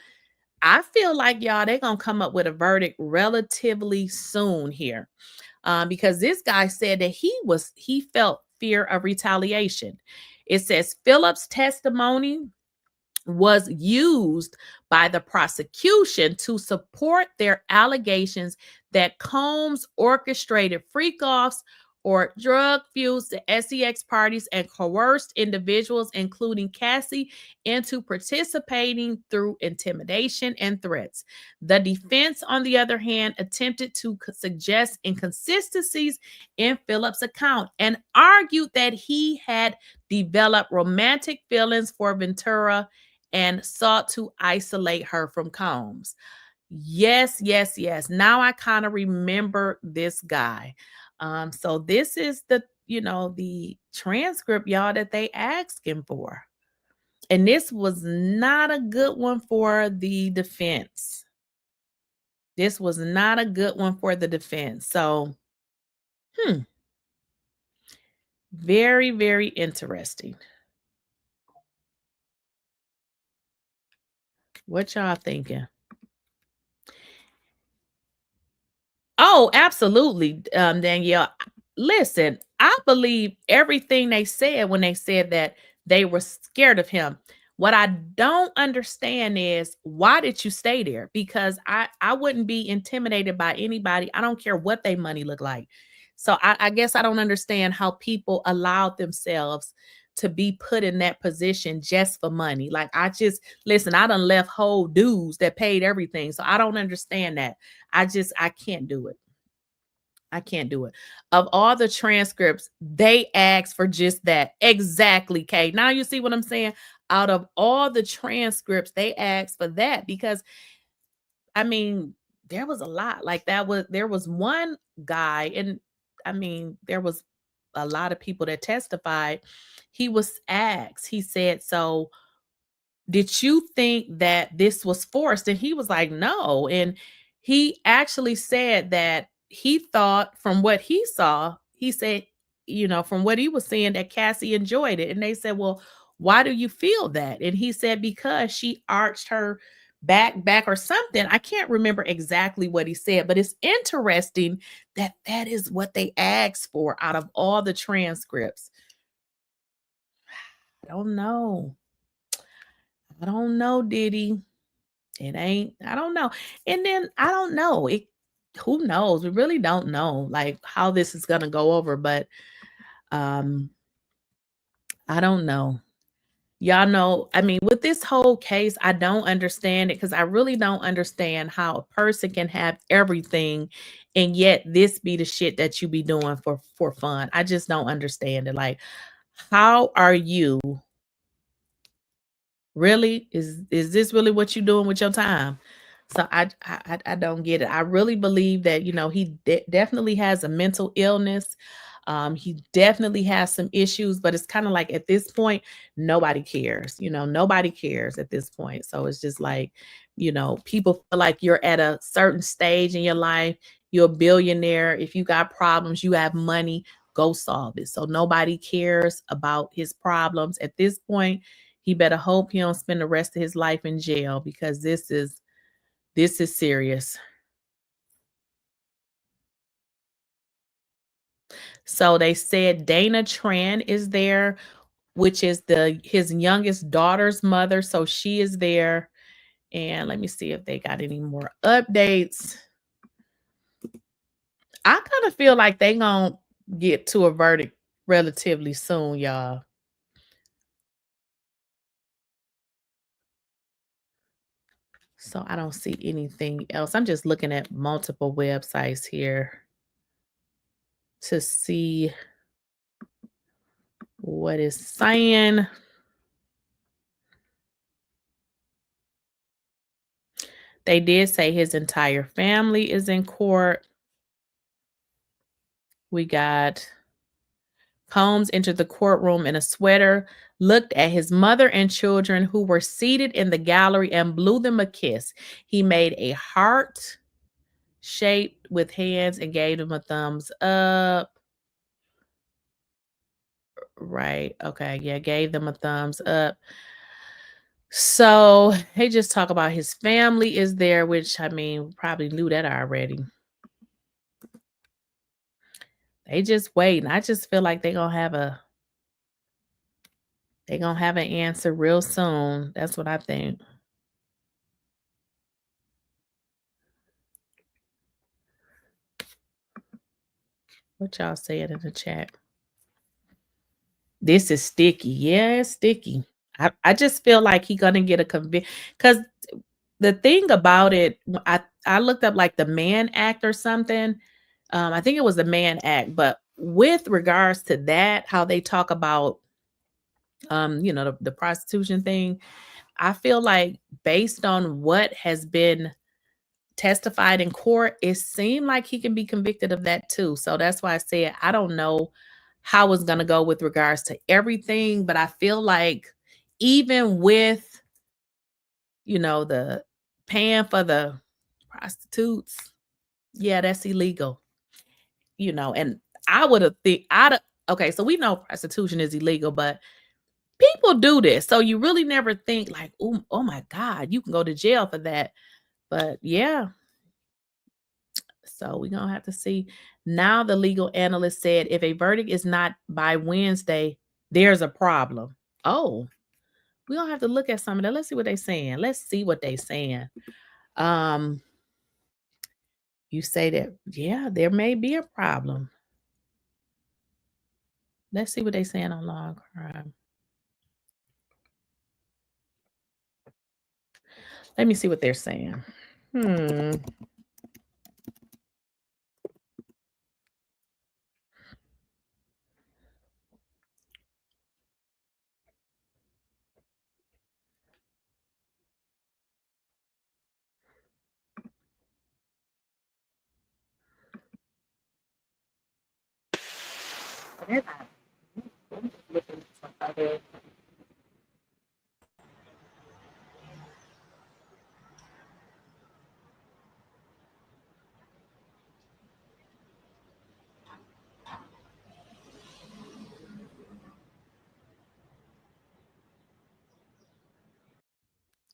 Speaker 2: I feel like, y'all, they're gonna come up with a verdict relatively soon here. Because this guy said that he felt fear of retaliation. It says Phillips' testimony was used by the prosecution to support their allegations that Combs orchestrated freak-offs or drug fused the SEX parties and coerced individuals, including Cassie, into participating through intimidation and threats. The defense, on the other hand, attempted to suggest inconsistencies in Phillips' account and argued that he had developed romantic feelings for Ventura and sought to isolate her from Combs. Yes, yes, yes. Now I kind of remember this guy. So this is the transcript, y'all, that they asked him for. And this was not a good one for the defense. This was not a good one for the defense. So, very, very interesting. What y'all thinking? Oh, absolutely, Danielle. Listen, I believe everything they said when they said that they were scared of him. What I don't understand is, why did you stay there? Because I wouldn't be intimidated by anybody. I don't care what they money look like. So I guess I don't understand how people allowed themselves to be put in that position just for money. Like, listen, I done left whole dudes that paid everything. So I don't understand that. I can't do it. I can't do it. Of all the transcripts, they asked for just that. Exactly, Kay. Now you see what I'm saying? Out of all the transcripts, they asked for that because, I mean, there was a lot. Like, there was one guy, and I mean, there was a lot of people that testified. He was asked, he said, so did you think that this was forced? And he was like, no. And he actually said that he thought, from what he saw, he said, from what he was seeing, that Cassie enjoyed it. And they said, well, why do you feel that? And he said, because she arched her back or something. I can't remember exactly what he said, but it's interesting that that is what they asked for out of all the transcripts. I don't know. I don't know, Diddy. It ain't, I don't know. And then I don't know. Who knows? We really don't know like how this is gonna go over, but I don't know. Y'all know, I mean, with this whole case, I don't understand it because I really don't understand how a person can have everything and yet this be the shit that you be doing for fun. I just don't understand it. Like, how are you really? Is this really what you doing with your time? So I don't get it. I really believe that he definitely has a mental illness. He definitely has some issues, but it's kind of like at this point, nobody cares. Nobody cares at this point. So it's just like, people feel like you're at a certain stage in your life. You're a billionaire. If you got problems, you have money, go solve it. So nobody cares about his problems at this point. He better hope he don't spend the rest of his life in jail because this is serious. So they said Dana Tran is there, which is his youngest daughter's mother. So she is there. And let me see if they got any more updates. I kind of feel like they gonna get to a verdict relatively soon, y'all. So I don't see anything else. I'm just looking at multiple websites here to see what is saying. They did say his entire family is in court. We got Combs entered the courtroom in a sweater, looked at his mother and children who were seated in the gallery and blew them a kiss. He made a heart shaped with hands and gave them a thumbs up. Right. Okay. Yeah. Gave them a thumbs up. So they just talk about his family is there, which I mean, probably knew that already. They just waiting. I just feel like they gonna have an answer real soon. That's what I think. What y'all saying in the chat? This is sticky. Yeah, it's sticky. I just feel like he gonna get a convict because the thing about it, I looked up like the Mann Act or something. I think it was the Mann Act, but with regards to that, how they talk about the prostitution thing, I feel like based on what has been testified in court, it seemed like he can be convicted of that too. So that's why I said I don't know how it's going to go with regards to everything, but I feel like even with the paying for the prostitutes, yeah, that's illegal. And I would have think I'd okay, so we know prostitution is illegal, but people do this. So you really never think like, oh my God, you can go to jail for that. But yeah, so we're gonna have to see. Now the legal analyst said if a verdict is not by Wednesday, there's a problem. Oh, we're gonna have to look at some of that. Let's see what they're saying. Let's see what they're saying. Um, you say that, yeah, there may be a problem. Let's see what they're saying on law and crime. Let me see what they're saying.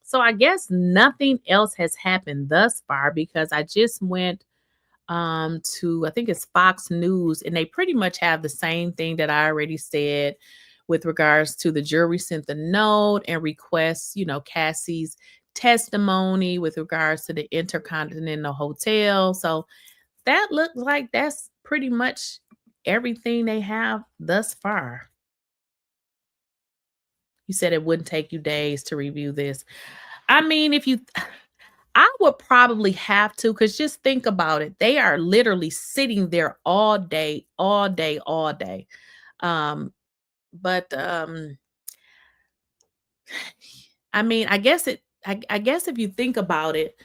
Speaker 2: So I guess nothing else has happened thus far because I just went to I think it's Fox News, and they pretty much have the same thing that I already said with regards to the jury sent the note and requests, Cassie's testimony with regards to the Intercontinental Hotel. So that looks like that's pretty much everything they have thus far. You said it wouldn't take you days to review this. I mean, if you I would probably have to, because just think about it. They are literally sitting there all day, all day, all day. But I mean, I guess if you think about it,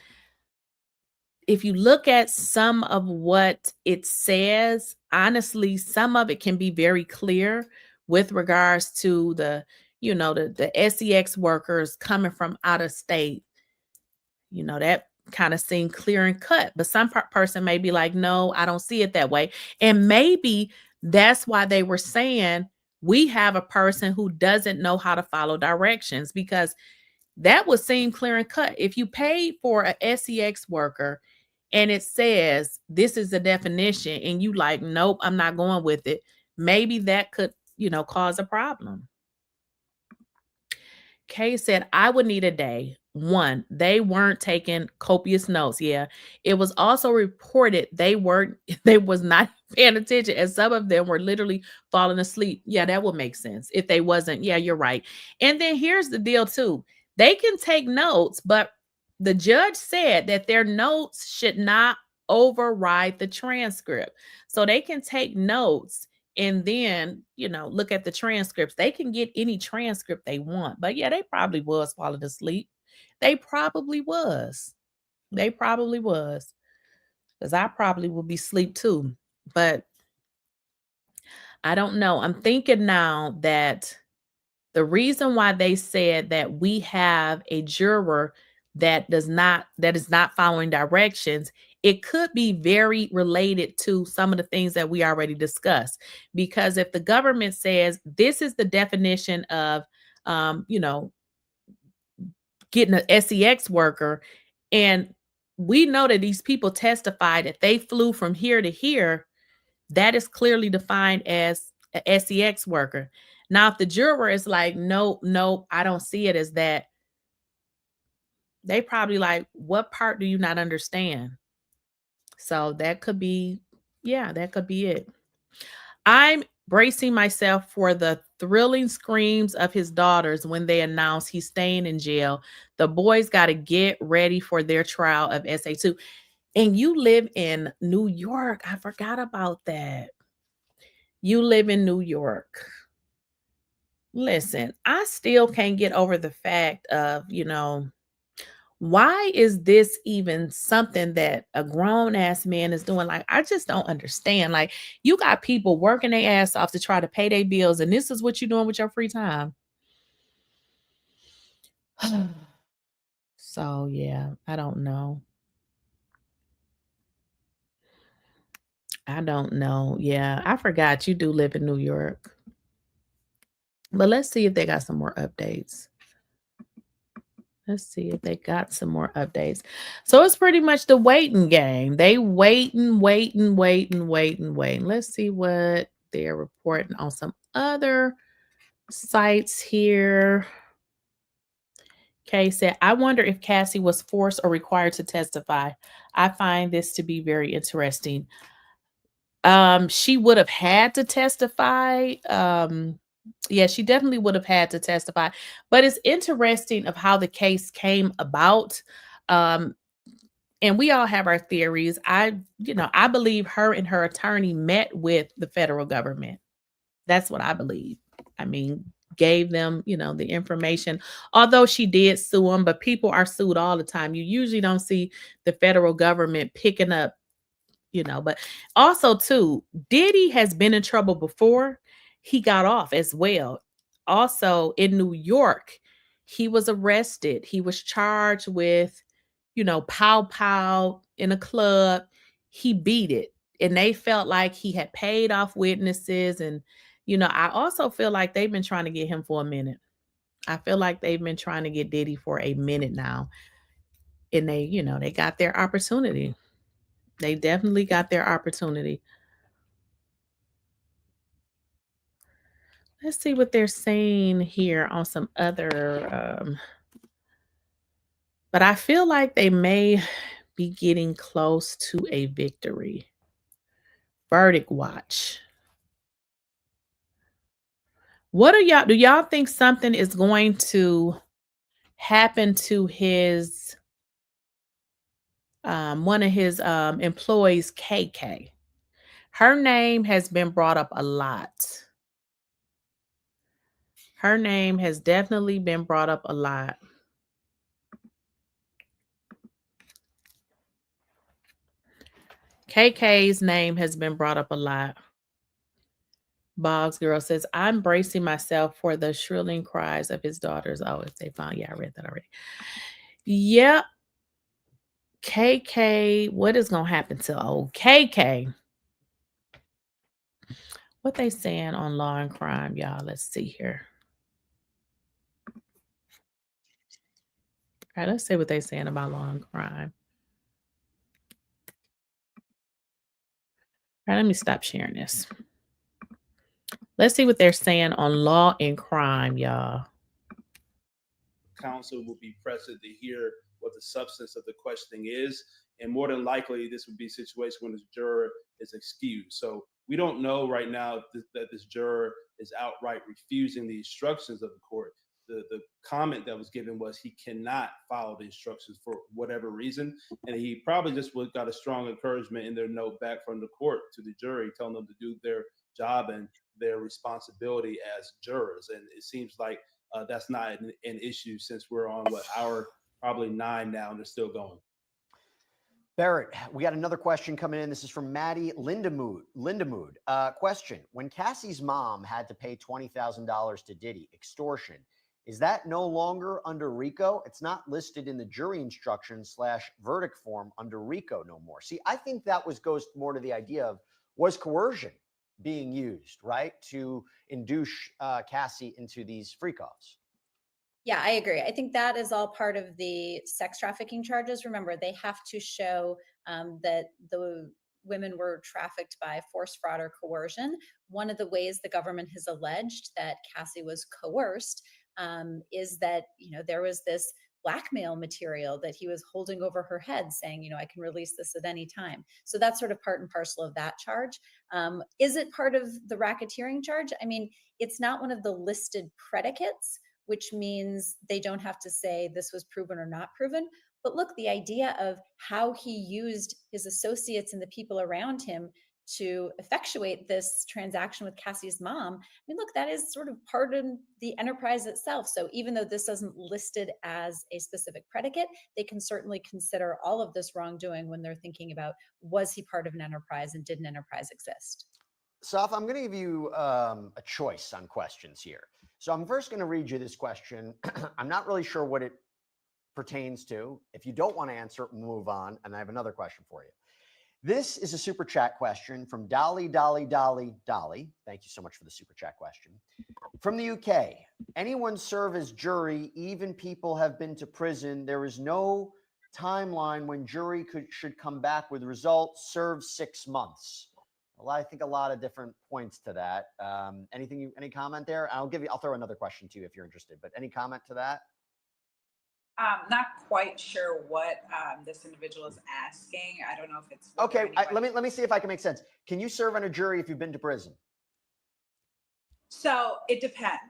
Speaker 2: if you look at some of what it says, honestly, some of it can be very clear with regards to the SEX workers coming from out of state. That kind of seemed clear and cut, but some person may be like, no, I don't see it that way. And maybe that's why they were saying we have a person who doesn't know how to follow directions, because that would seem clear and cut. If you paid for a SEX worker and it says this is the definition and you like, nope, I'm not going with it, maybe that could, cause a problem. Kay said, I would need a day. One, they weren't taking copious notes. Yeah. It was also reported they was not paying attention, and some of them were literally falling asleep. Yeah, that would make sense if they wasn't. Yeah, you're right. And then here's the deal too. They can take notes, but the judge said that their notes should not override the transcript. So they can take notes and then look at the transcripts. They can get any transcript they want. But yeah, they probably was falling asleep. They probably was. Because I probably would be asleep too. But I don't know. I'm thinking now that the reason why they said that we have a juror that is not following directions, it could be very related to some of the things that we already discussed. Because if the government says this is the definition of getting an SEX worker, and we know that these people testified that they flew from here to here, that is clearly defined as a sex worker. Now, if the juror is like, nope, I don't see it as that, they probably like, what part do you not understand? So that could be, yeah, that could be it. I'm bracing myself for the thrilling screams of his daughters when they announce he's staying in jail. The boys got to get ready for their trial of SA2. And you live in New York. I forgot about that. You live in New York. Listen, I still can't get over the fact of, why is this even something that a grown ass man is doing? Like, I just don't understand. Like, you got people working their ass off to try to pay their bills, and this is what you're doing with your free time. So, yeah, I don't know. I don't know. Yeah, I forgot you do live in New York. But let's see if they got some more updates. Let's see if they got some more updates. So it's pretty much the waiting game. They waiting. Let's see what they're reporting on some other sites here. Kay said, I wonder if Cassie was forced or required to testify. I find this to be very interesting. She would have had to testify. Yeah, she definitely would have had to testify. But it's interesting of how the case came about. And we all have our theories. I believe her and her attorney met with the federal government. That's what I believe. I mean, gave them, the information. Although she did sue them, but people are sued all the time. You usually don't see the federal government picking up, but also too, Diddy has been in trouble before. He got off as well. Also in New York, he was arrested. He was charged with, pow in a club. He beat it. And they felt like he had paid off witnesses. And, I also feel like they've been trying to get him for a minute. I feel like they've been trying to get Diddy for a minute now. And they got their opportunity. They definitely got their opportunity. Let's see what they're saying here on some other. But I feel like they may be getting close to a victory. Verdict watch. What do y'all think something is going to happen to his one of his employees, 𝐾𝐾? Her name has been brought up a lot. Her name has definitely been brought up a lot. 𝐾𝐾's name has been brought up a lot. Boggs Girl says, I'm bracing myself for the shrilling cries of his daughters. Oh, if they found, yeah, I read that already. Yep. 𝐾𝐾, what is going to happen to old 𝐾𝐾? What they saying on Law and Crime, y'all? Let's see here. All right, let's see what they saying about Law and Crime. All right, let me stop sharing this. Let's see what they're saying on Law and Crime, y'all.
Speaker 3: Counsel will be present to hear what the substance of the questioning is. And more than likely, this would be a situation when this juror is excused. So we don't know right now that this juror is outright refusing the instructions of the court. The comment that was given was he cannot follow the instructions for whatever reason. And he probably just got a strong encouragement in their note back from the court to the jury, telling them to do their job and their responsibility as jurors. And it seems like that's not an issue since we're on hour probably 9 now and they're still going.
Speaker 4: Barrett, we got another question coming in. This is from Maddie Lindemood. Question: when Cassie's mom had to pay $20,000 to Diddy, extortion, is that no longer under RICO? It's not listed in the jury instructions / verdict form under RICO no more. See, I think that goes more to the idea of, was coercion being used, right, to induce Cassie into these freak-offs?
Speaker 5: Yeah, I agree. I think that is all part of the sex trafficking charges. Remember, they have to show that the women were trafficked by force, fraud, or coercion. One of the ways the government has alleged that Cassie was coerced is that, there was this blackmail material that he was holding over her head saying, I can release this at any time. So that's sort of part and parcel of that charge. Is it part of the racketeering charge? I mean, it's not one of the listed predicates, which means they don't have to say this was proven or not proven. But look, the idea of how he used his associates and the people around him to effectuate this transaction with Cassie's mom, I mean, look, that is sort of part of the enterprise itself. So even though this isn't listed as a specific predicate, they can certainly consider all of this wrongdoing when they're thinking about, was he part of an enterprise and did an enterprise exist?
Speaker 4: Saf, I'm going to give you a choice on questions here. So I'm first going to read you this question. I'm not really sure what it pertains to. If you don't want to answer it, move on. And I have another question for you. This is a super chat question from Dolly. Thank you so much for the super chat question. From the UK, anyone serve as jury, even people have been to prison. There is no timeline when jury should come back with results, serve 6 months. I think a lot of different points to that. Any comment there? I'll throw another question to you if you're interested, but any comment to that?
Speaker 6: Not quite sure what this individual is asking. I don't know if it's
Speaker 4: okay. Let me see if I can make sense. Can you serve on a jury if you've been to prison?
Speaker 6: So it depends.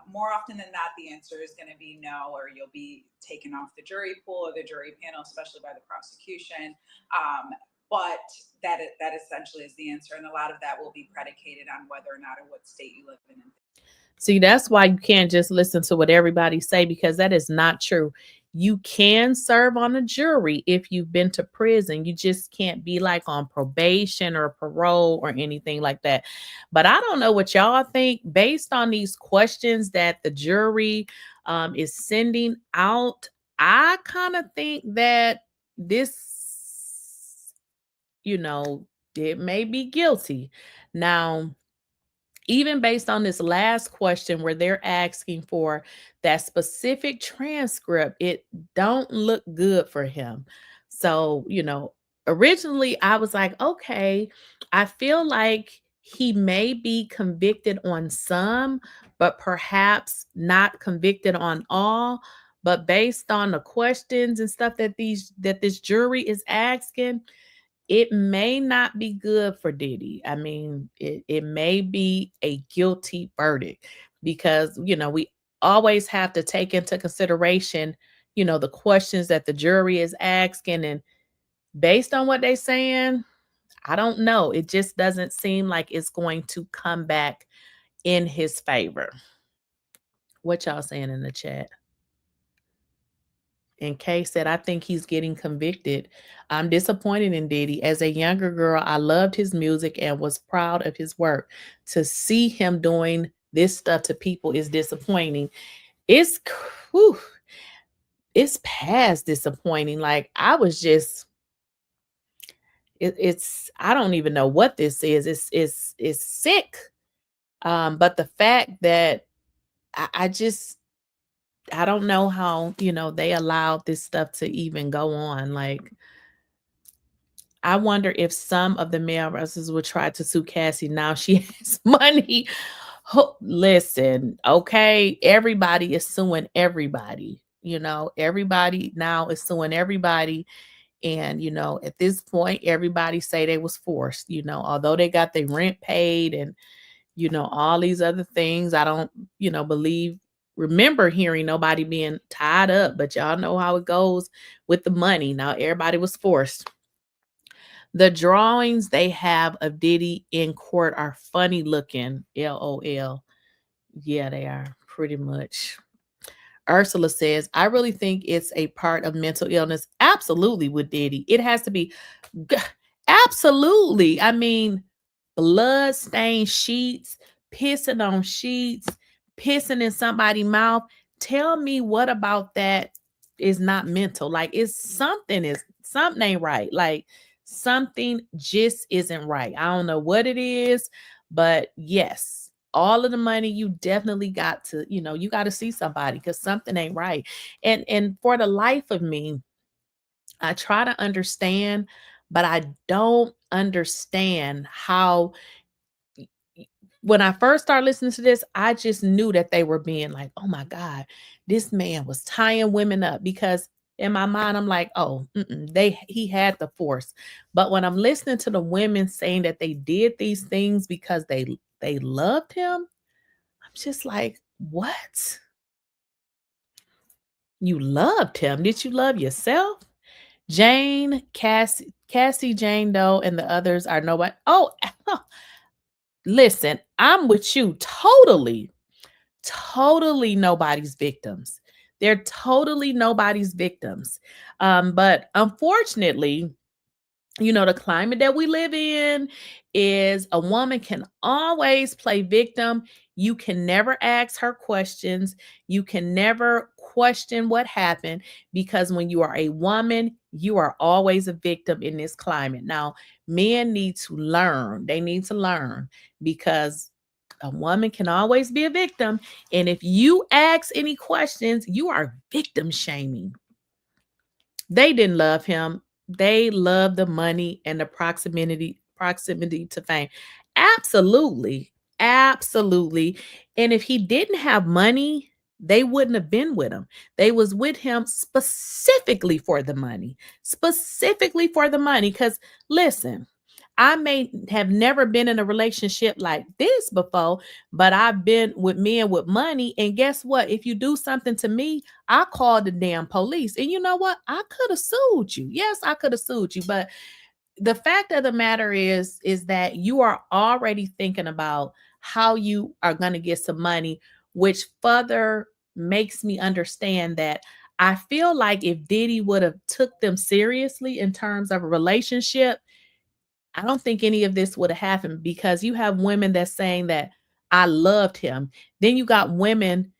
Speaker 6: More often than not, the answer is going to be no, or you'll be taken off the jury pool or the jury panel, especially by the prosecution. But that essentially is the answer, and a lot of that will be predicated on whether or not or what state you live in.
Speaker 2: See, that's why you can't just listen to what everybody say, because that is not true. You can serve on a jury if you've been to prison. You just can't be like on probation or parole or anything like that. But I don't know what y'all think based on these questions that the jury is sending out. I kind of think that this, it may be guilty. Now, even based on this last question where they're asking for that specific transcript, it don't look good for him. So, originally I was like, okay, I feel like he may be convicted on some, but perhaps not convicted on all. But based on the questions and stuff that this jury is asking, it may not be good for Diddy. I mean, it may be a guilty verdict because, we always have to take into consideration, the questions that the jury is asking. And based on what they're saying, I don't know. It just doesn't seem like it's going to come back in his favor. What y'all saying in the chat? And Kay said, I think he's getting convicted. I'm disappointed in Diddy. As a younger girl, I loved his music and was proud of his work. To see him doing this stuff to people is disappointing. It's past disappointing. Like, I was just, I don't even know what this is. It's sick. But the fact that I don't know how, they allowed this stuff to even go on. Like, I wonder if some of the male wrestlers would try to sue Cassie. Now she has money. Listen, okay, everybody is suing everybody. Everybody now is suing everybody. And, at this point, everybody say they was forced, although they got their rent paid and, all these other things. I don't, remember hearing nobody being tied up, but y'all know how it goes with the money. Now everybody was forced. The drawings they have of Diddy in court are funny looking. LOL. Yeah, they are pretty much. Ursula says, I really think it's a part of mental illness. Absolutely, with Diddy. It has to be. Absolutely. I mean, blood-stained sheets, pissing on sheets, pissing in somebody's mouth. Tell me what about that is not mental? Like, something ain't right. Like, something just isn't right. I don't know what it is, but yes, all of the money, you definitely got to, you got to see somebody because something ain't right. And for the life of me, I try to understand, but I don't understand how, when I first started listening to this, I just knew that they were being like, oh my God, this man was tying women up, because in my mind, I'm like, oh, he had the force. But when I'm listening to the women saying that they did these things because they loved him, I'm just like, what? You loved him? Did you love yourself? Cassie, Jane Doe, and the others are nobody. Oh, listen, I'm with you totally nobody's victims. They're totally nobody's victims. But unfortunately, the climate that we live in is a woman can always play victim. You can never ask her questions. You can never question what happened, because when you are a woman, you are always a victim in this climate. Now, men need to learn. They need to learn, because a woman can always be a victim. And if you ask any questions, you are victim shaming. They didn't love him. They loved the money and the proximity to fame. Absolutely. Absolutely. And if he didn't have money, they wouldn't have been with him. They was with him specifically for the money. Specifically for the money. Because listen, I may have never been in a relationship like this before, but I've been with men with money. And guess what? If you do something to me, I called the damn police. And you know what? I could have sued you. Yes, I could have sued you. But the fact of the matter is that you are already thinking about how you are going to get some money, which further makes me understand that I feel like if Diddy would have took them seriously in terms of a relationship, I don't think any of this would have happened, because you have women that's saying that I loved him. Then you got women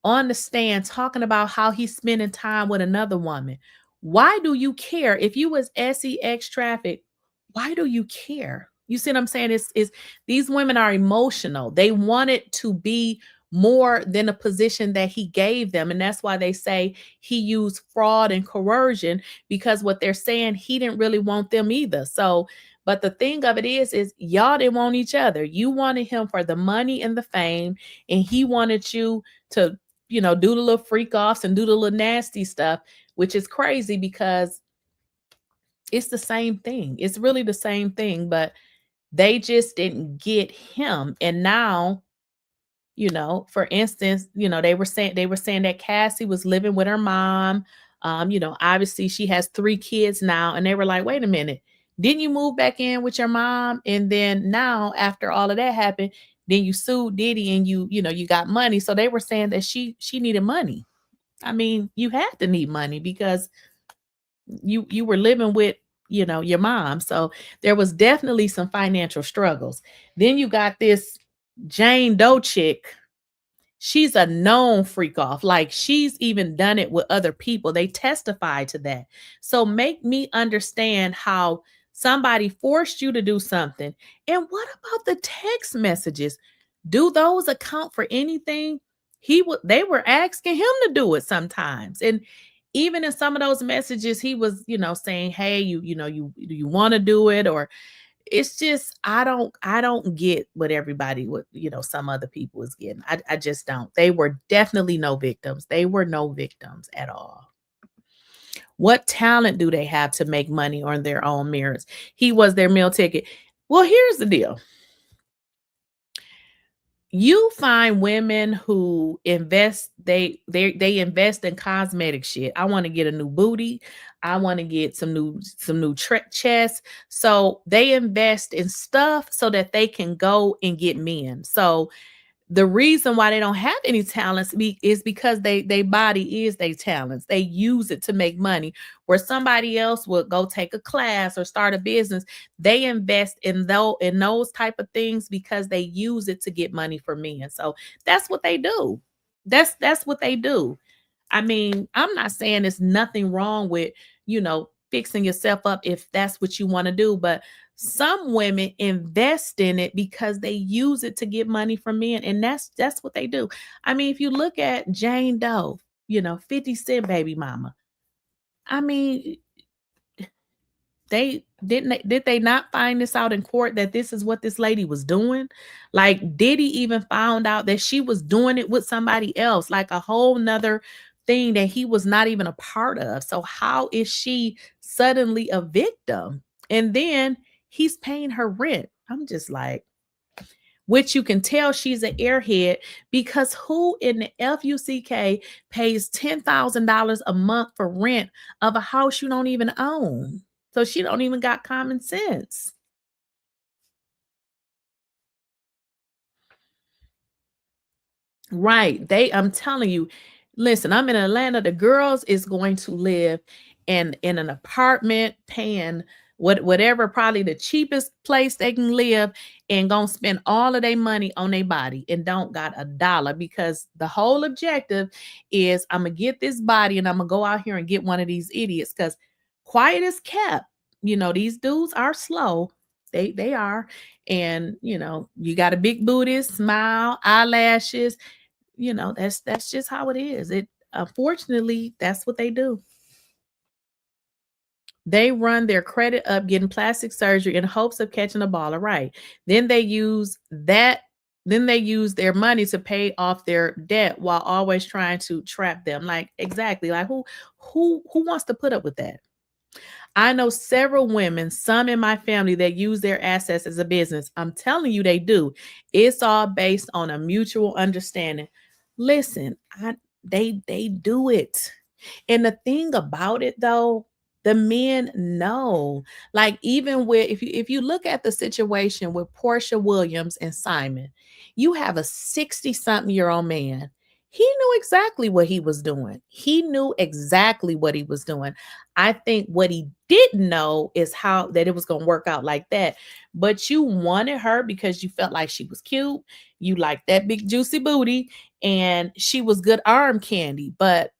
Speaker 2: on the stand talking about how he's spending time with another woman. Why do you care? If you was sex traffic, why do you care? You see what I'm saying? It's these women are emotional. They want it to be more than a position that he gave them. And that's why they say he used fraud and coercion, because what they're saying, he didn't really want them either. So, but the thing of it is y'all didn't want each other. You wanted him for the money and the fame, and he wanted you to, do the little freak offs and do the little nasty stuff, which is crazy, because it's the same thing. It's really the same thing, but they just didn't get him. And now, for instance, they were saying that Cassie was living with her mom. Obviously she has 3 kids now, and they were like, wait a minute, didn't you move back in with your mom? And then now, after all of that happened, then you sued Diddy, and you got money. So they were saying that she needed money. I mean, you had to need money, because you were living with, your mom. So there was definitely some financial struggles. Then you got this Jane Doe chick. She's a known freak off. Like, she's even done it with other people. They testified to that. So make me understand how somebody forced you to do something. And what about the text messages? Do those account for anything? They were asking him to do it sometimes. And even in some of those messages, he was, saying, hey, you want to do it? Or it's just, I don't get what everybody would, some other people is getting. I just don't. They were definitely no victims. They were no victims at all. What talent do they have to make money on their own merits? He was their meal ticket. Well, here's the deal. You find women who invest, they invest in cosmetic shit. I want to get a new booty. I want to get some new chest. So they invest in stuff so that they can go and get men. So the reason why they don't have any talents is because they body is their talents. They use it to make money. Where somebody else would go take a class or start a business, they invest in those type of things because they use it to get money for men. So that's what they do. That's what they do. I mean, I'm not saying there's nothing wrong with, fixing yourself up if that's what you want to do, but some women invest in it because they use it to get money from men, and that's what they do. I mean, if you look at Jane Doe, 50 Cent baby mama, I mean, Did they not find this out in court that this is what this lady was doing? Like, Diddy even found out that she was doing it with somebody else, like a whole nother thing that he was not even a part of. So how is she suddenly a victim? And then he's paying her rent. I'm just like, which you can tell she's an airhead, because who in the FUCK pays $10,000 a month for rent of a house you don't even own? So she don't even got common sense. Right. I'm telling you, listen, I'm in Atlanta. The girls is going to live in an apartment paying whatever, probably the cheapest place they can live, and gonna spend all of their money on their body and don't got a dollar, because the whole objective is, I'm gonna get this body and I'm gonna go out here and get one of these idiots, because quiet is kept. These dudes are slow. They are. And you got a big booty, smile, eyelashes. That's just how it is. Unfortunately, that's what they do. They run their credit up getting plastic surgery in hopes of catching a baller, right? Then they use their money to pay off their debt while always trying to trap them. Like, exactly. Like, who wants to put up with that? I know several women, some in my family, that use their assets as a business. I'm telling you, they do. It's all based on a mutual understanding. Listen, they do it. And the thing about it, though, the men know. Like, even with, if you look at the situation with Portia Williams and Simon, you have a 60-something-year-old man. He knew exactly what he was doing. He knew exactly what he was doing. I think what he didn't know is how that it was going to work out like that. But you wanted her because you felt like she was cute. You liked that big juicy booty, and she was good arm candy. But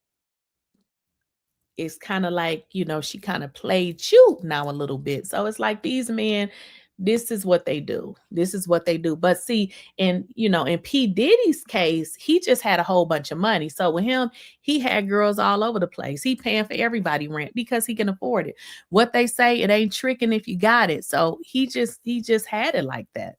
Speaker 2: it's kind of like, she kind of played you now a little bit. So it's like, these men, this is what they do. This is what they do. But see, in P. Diddy's case, he just had a whole bunch of money. So with him, he had girls all over the place. He paying for everybody rent because he can afford it. What they say, it ain't tricking if you got it. So he just had it like that.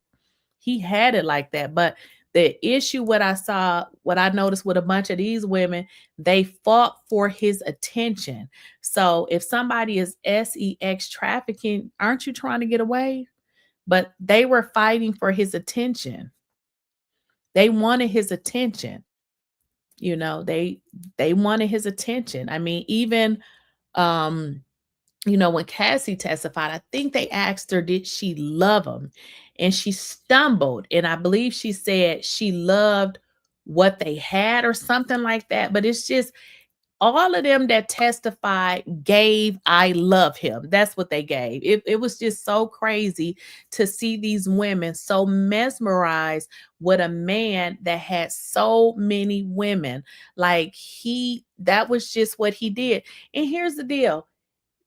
Speaker 2: He had it like that. But the issue, what I noticed with a bunch of these women, they fought for his attention. So if somebody is sex trafficking, aren't you trying to get away? But they were fighting for his attention. They wanted his attention. They wanted his attention. I mean, even when Cassie testified, I think they asked her, did she love him? And she stumbled. And I believe she said she loved what they had or something like that. But it's just, all of them that testified gave, I love him. That's what they gave. It was just so crazy to see these women so mesmerized with a man that had so many women. Like, that was just what he did. And here's the deal.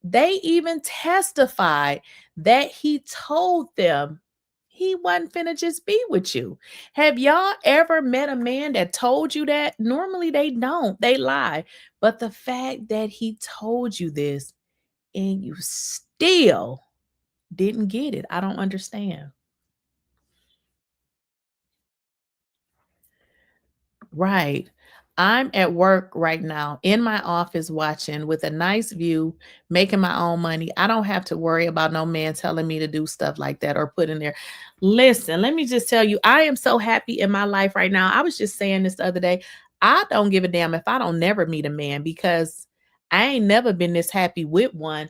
Speaker 2: They even testified that he told them he wasn't finna just be with you. Have y'all ever met a man that told you that? Normally they don't. They lie. But the fact that he told you this and you still didn't get it, I don't understand. Right. I'm at work right now in my office watching with a nice view, making my own money. I don't have to worry about no man telling me to do stuff like that or put in there. Listen, let me just tell you, I am so happy in my life right now. I was just saying this the other day. I don't give a damn if I don't never meet a man, because I ain't never been this happy with one.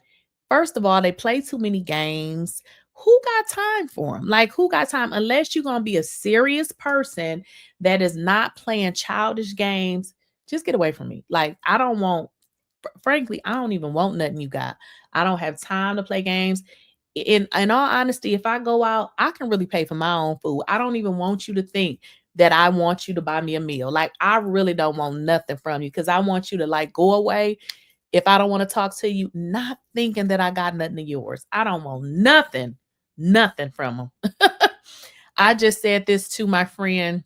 Speaker 2: First of all, they play too many games. Who got time for them? Like, who got time? Unless you're going to be a serious person that is not playing childish games, just get away from me. Like, I don't want, frankly, I don't even want nothing you got. I don't have time to play games. In all honesty, if I go out, I can really pay for my own food. I don't even want you to think that I want you to buy me a meal. Like, I really don't want nothing from you, because I want you to, like, go away. If I don't want to talk to you, not thinking that I got nothing of yours. I don't want nothing from them. I just said this to my friend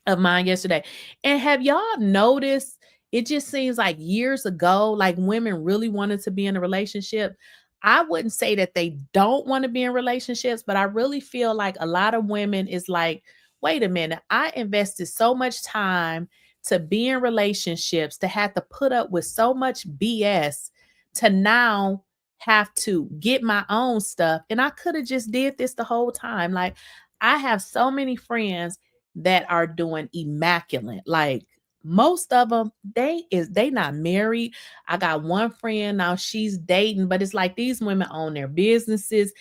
Speaker 2: of mine yesterday. And have y'all noticed, it just seems like years ago, like, women really wanted to be in a relationship. I wouldn't say that they don't want to be in relationships, but I really feel like a lot of women is like, wait a minute, I invested so much time to be in relationships, to have to put up with so much BS, to now have to get my own stuff. And I could have just did this the whole time. Like, I have so many friends that are doing immaculate. Like, most of them, they not married. I got one friend now, she's dating, but it's like these women own their businesses.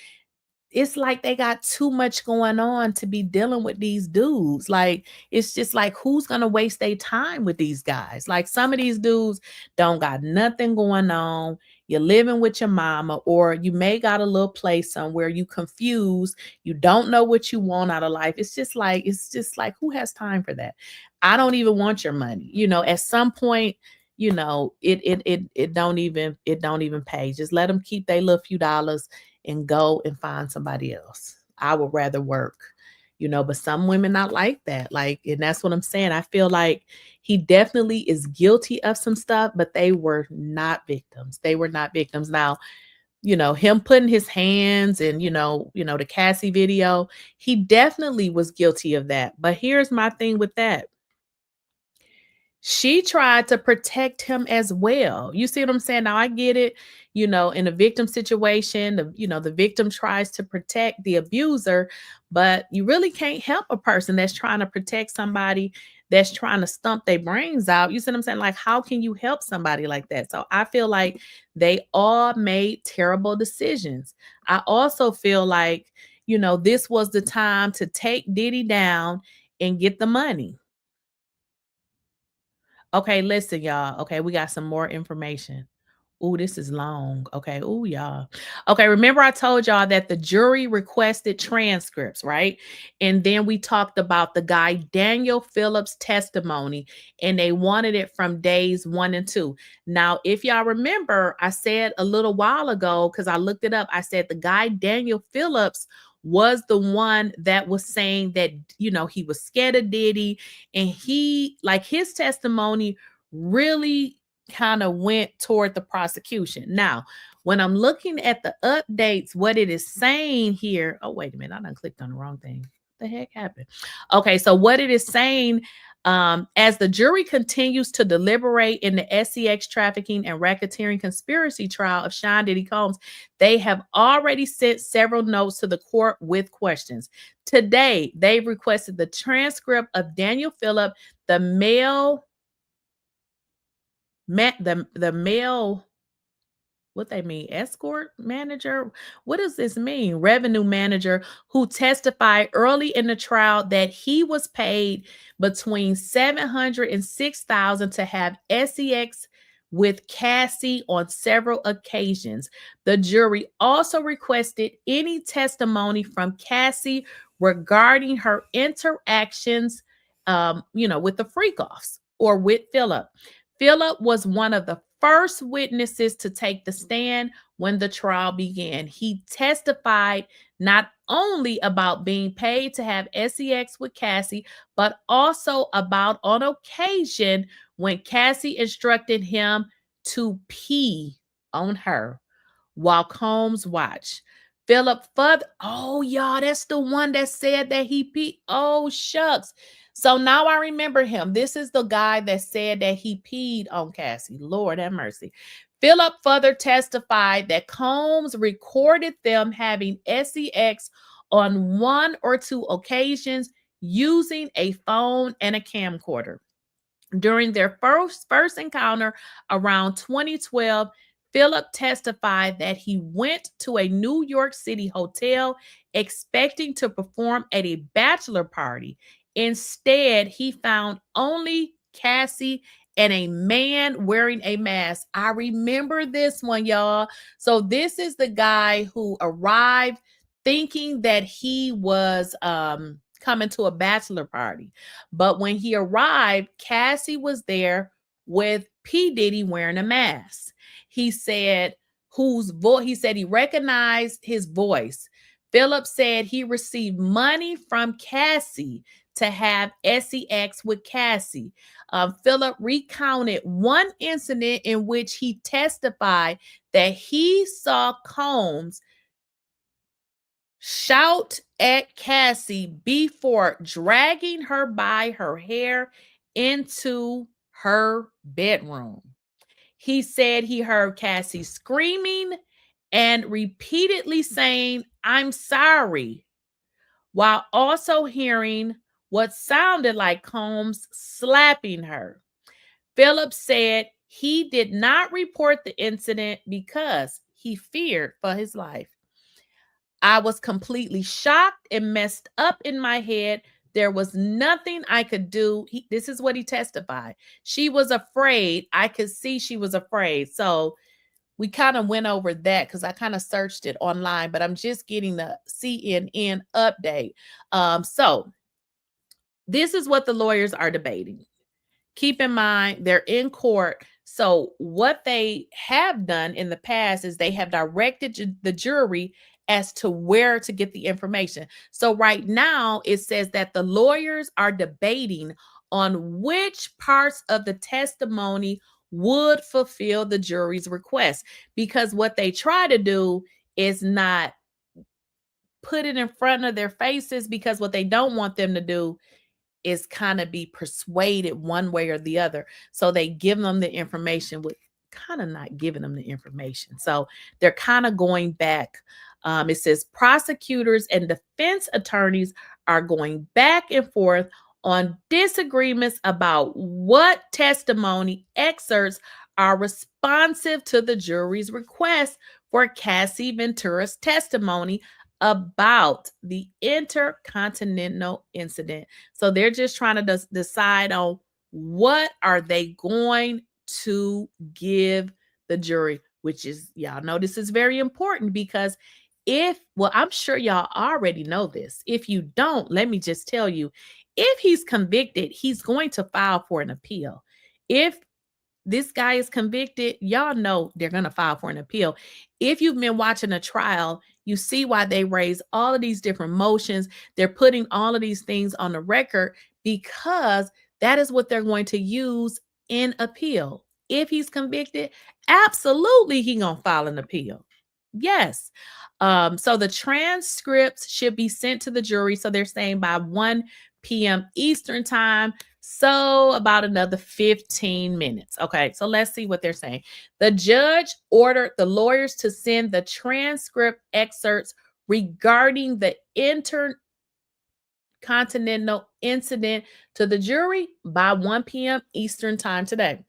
Speaker 2: It's like they got too much going on to be dealing with these dudes. Like, it's just like, who's gonna waste their time with these guys? Like, some of these dudes don't got nothing going on. You're living with your mama, or you may got a little place somewhere. You confused. You don't know what you want out of life. It's just like who has time for that? I don't even want your money. At some point, it don't even pay. Just let them keep their little few dollars and go and find somebody else. I would rather work, but some women not like that. Like, and that's what I'm saying. I feel like he definitely is guilty of some stuff, but they were not victims. They were not victims. Now, him putting his hands and, the Cassie video, he definitely was guilty of that. But here's my thing with that. She tried to protect him as well. You see what I'm saying? Now I get it. In a victim situation, the victim tries to protect the abuser, but you really can't help a person that's trying to protect somebody that's trying to stump their brains out. You see what I'm saying? Like, how can you help somebody like that? So I feel like they all made terrible decisions. I also feel like, this was the time to take Diddy down and get the money. Okay, listen, y'all. Okay, we got some more information. Oh, this is long. Okay. Oh, y'all. Okay, remember I told y'all that the jury requested transcripts, right? And then we talked about the guy Daniel Phillips' testimony, and they wanted it from days 1 and 2. Now, if y'all remember, I said a little while ago, because I looked it up, I said the guy Daniel Phillips was the one that was saying that, he was scared of Diddy, and his testimony really kind of went toward the prosecution. Now, when I'm looking at the updates, what it is saying here, oh, wait a minute, I done clicked on the wrong thing. What the heck happened? Okay, so what it is saying, as the jury continues to deliberate in the SCX trafficking and racketeering conspiracy trial of Sean Diddy Combs, they have already sent several notes to the court with questions. Today, they've requested the transcript of Daniel Phillip, the male, what they mean, escort manager? What does this mean? Revenue manager, who testified early in the trial that he was paid between $700,000 and $6,000 to have SEX with Cassie on several occasions. The jury also requested any testimony from Cassie regarding her interactions, with the freak-offs or with Phillip. Phillip was one of the first witnesses to take the stand when the trial began. He testified not only about being paid to have SEX with Cassie, but also about on occasion when Cassie instructed him to pee on her while Combs watched. Phillip further, oh, y'all, that's the one that said that he peed. Oh, shucks. So now I remember him. This is the guy that said that he peed on Cassie. Lord have mercy. Phillip further testified that Combs recorded them having SEX on 1 or 2 occasions using a phone and a camcorder. During their first encounter around 2012, Phillip testified that he went to a New York City hotel expecting to perform at a bachelor party. Instead, he found only Cassie and a man wearing a mask. I remember this one, y'all. So this is the guy who arrived thinking that he was coming to a bachelor party. But when he arrived, Cassie was there with P. Diddy wearing a mask. He said he said he recognized his voice. Phillip said he received money from Cassie to have SEX with Cassie. Phillip recounted one incident in which he testified that he saw Combs shout at Cassie before dragging her by her hair into her bedroom. He said he heard Cassie screaming and repeatedly saying, "I'm sorry," while also hearing what sounded like Combs slapping her. Phillips said he did not report the incident because he feared for his life. "I was completely shocked and messed up in my head. There was nothing I could do." This is what he testified. "She was afraid. I could see she was afraid." So we kind of went over that because I kind of searched it online, but I'm just getting the CNN update. So this is what the lawyers are debating. Keep in mind, they're in court. So what they have done in the past is they have directed the jury as to where to get the information. So right now it says that the lawyers are debating on which parts of the testimony would fulfill the jury's request, because what they try to do is not put it in front of their faces, because what they don't want them to do is kind of be persuaded one way or the other. So they give them the information with kind of not giving them the information. So they're kind of going back. It says prosecutors and defense attorneys are going back and forth on disagreements about what testimony excerpts are responsive to the jury's request for 𝐃𝐨𝐵𝐿𝐴ventura's testimony about the Intercontinental incident. So they're just trying to decide on what are they going to give the jury, which is, y'all know this is very important, because I'm sure y'all already know this. If you don't, let me just tell you, if he's convicted, he's going to file for an appeal. If this guy is convicted, y'all know they're going to file for an appeal. If you've been watching a trial, you see why they raise all of these different motions. They're putting all of these things on the record because that is what they're going to use in appeal. If he's convicted, absolutely he's going to file an appeal. Yes. So the transcripts should be sent to the jury. So they're saying by 1 p.m. Eastern time. So about another 15 minutes. Okay, so let's see what they're saying. The judge ordered the lawyers to send the transcript excerpts regarding the Intercontinental incident to the jury by 1 p.m. Eastern time today.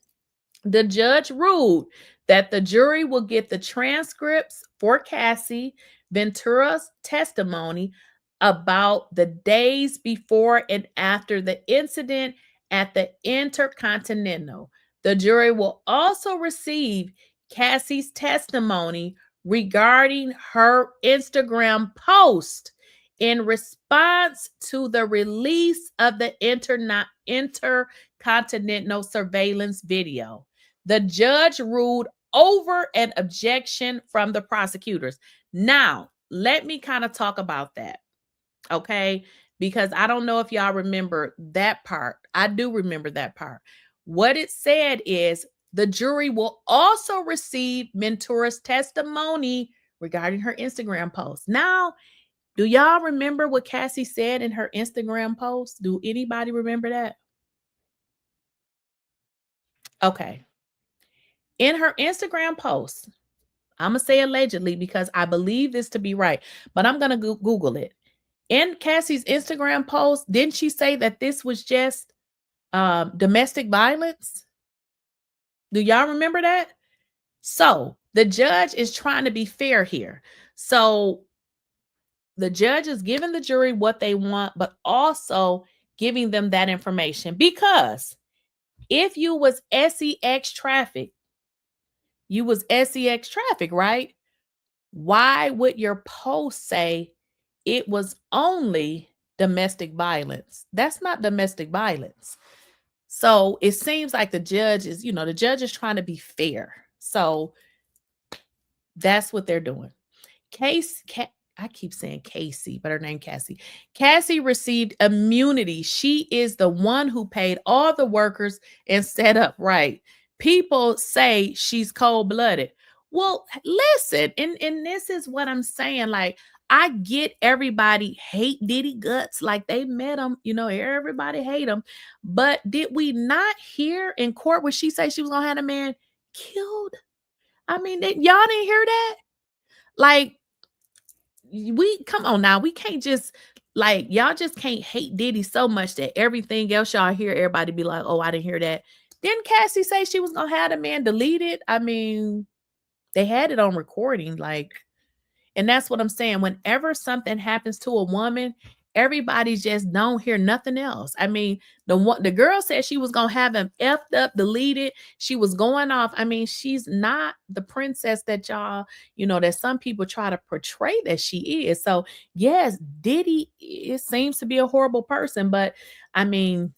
Speaker 2: The judge ruled that the jury will get the transcripts for 𝐃𝐶Ventura's testimony about the days before and after the incident at the Intercontinental. The jury will also receive Cassie's testimony regarding her Instagram post in response to the release of the Intercontinental surveillance video. The judge ruled over an objection from the prosecutors. Now, let me kind of talk about that. Okay, because I don't know if y'all remember that part. I do remember that part. What it said is the jury will also receive Ventura's testimony regarding her Instagram post. Now, do y'all remember what Cassie said in her Instagram post? Do anybody remember that? Okay. In her Instagram post, I'm going to say allegedly because I believe this to be right, but I'm going to Google it. In Cassie's Instagram post, didn't she say that this was just domestic violence? Do y'all remember that? So the judge is trying to be fair here. So the judge is giving the jury what they want, but also giving them that information, because if you was SEX traffic, right? Why would your post say it was only domestic violence? That's not domestic violence. So it seems like the judge is trying to be fair. So that's what they're doing. I keep saying Casey, but her name Cassie. Cassie received immunity. She is the one who paid all the workers and set up right. People say she's cold-blooded. Well, listen, and this is what I'm saying. Like, I get everybody hate Diddy guts, like they met him, everybody hate him. But did we not hear in court where she said she was gonna have a man killed? I mean, y'all didn't hear that? Like, we come on now, we can't just y'all just can't hate Diddy so much that everything else y'all hear, everybody be like, oh, I didn't hear that. Didn't Cassie say she was gonna have the man deleted? I mean, they had it on recording, and that's what I'm saying. Whenever something happens to a woman, everybody just don't hear nothing else. I mean, the girl said she was gonna have him effed up, deleted. She was going off. I mean, she's not the princess that y'all, that some people try to portray that she is. So yes, Diddy, it seems to be a horrible person, but I mean,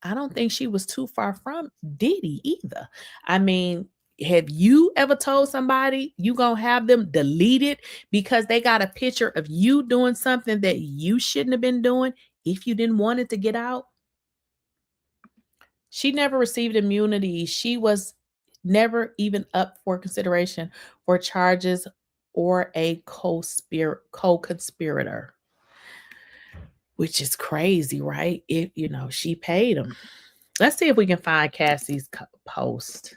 Speaker 2: I don't think she was too far from Diddy either. I mean, have you ever told somebody you gonna have them deleted because they got a picture of you doing something that you shouldn't have been doing if you didn't want it to get out? She never received immunity. She was never even up for consideration for charges or a co-conspirator, which is crazy, right? If she paid him. Let's see if we can find Cassie's post.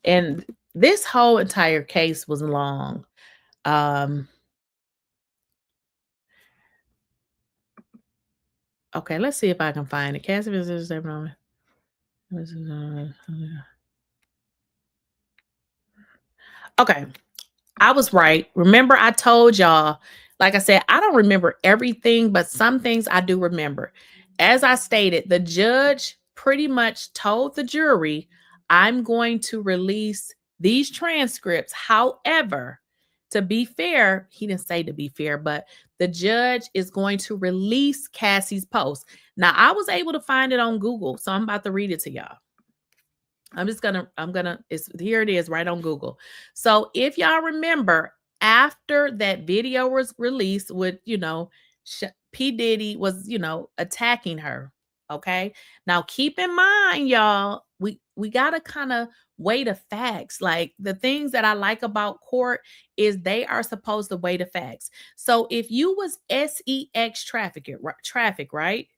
Speaker 2: And this whole entire case was long. Okay, let's see if I can find it. Cassie visitors every moment. Okay, I was right. Remember, I told y'all, like I said, I don't remember everything, but some things I do remember. As I stated, the judge pretty much told the jury, I'm going to release these transcripts. However, to be fair, he didn't say to be fair, but the judge is going to release Cassie's post. Now, I was able to find it on Google, so I'm about to read it to y'all. Here it is right on Google. So if y'all remember, after that video was released with, P. Diddy was, attacking her. Okay. Now keep in mind, y'all, we got to kind of weigh the facts. Like, the things that I like about court is they are supposed to weigh the facts. So if you was sex traffic, right?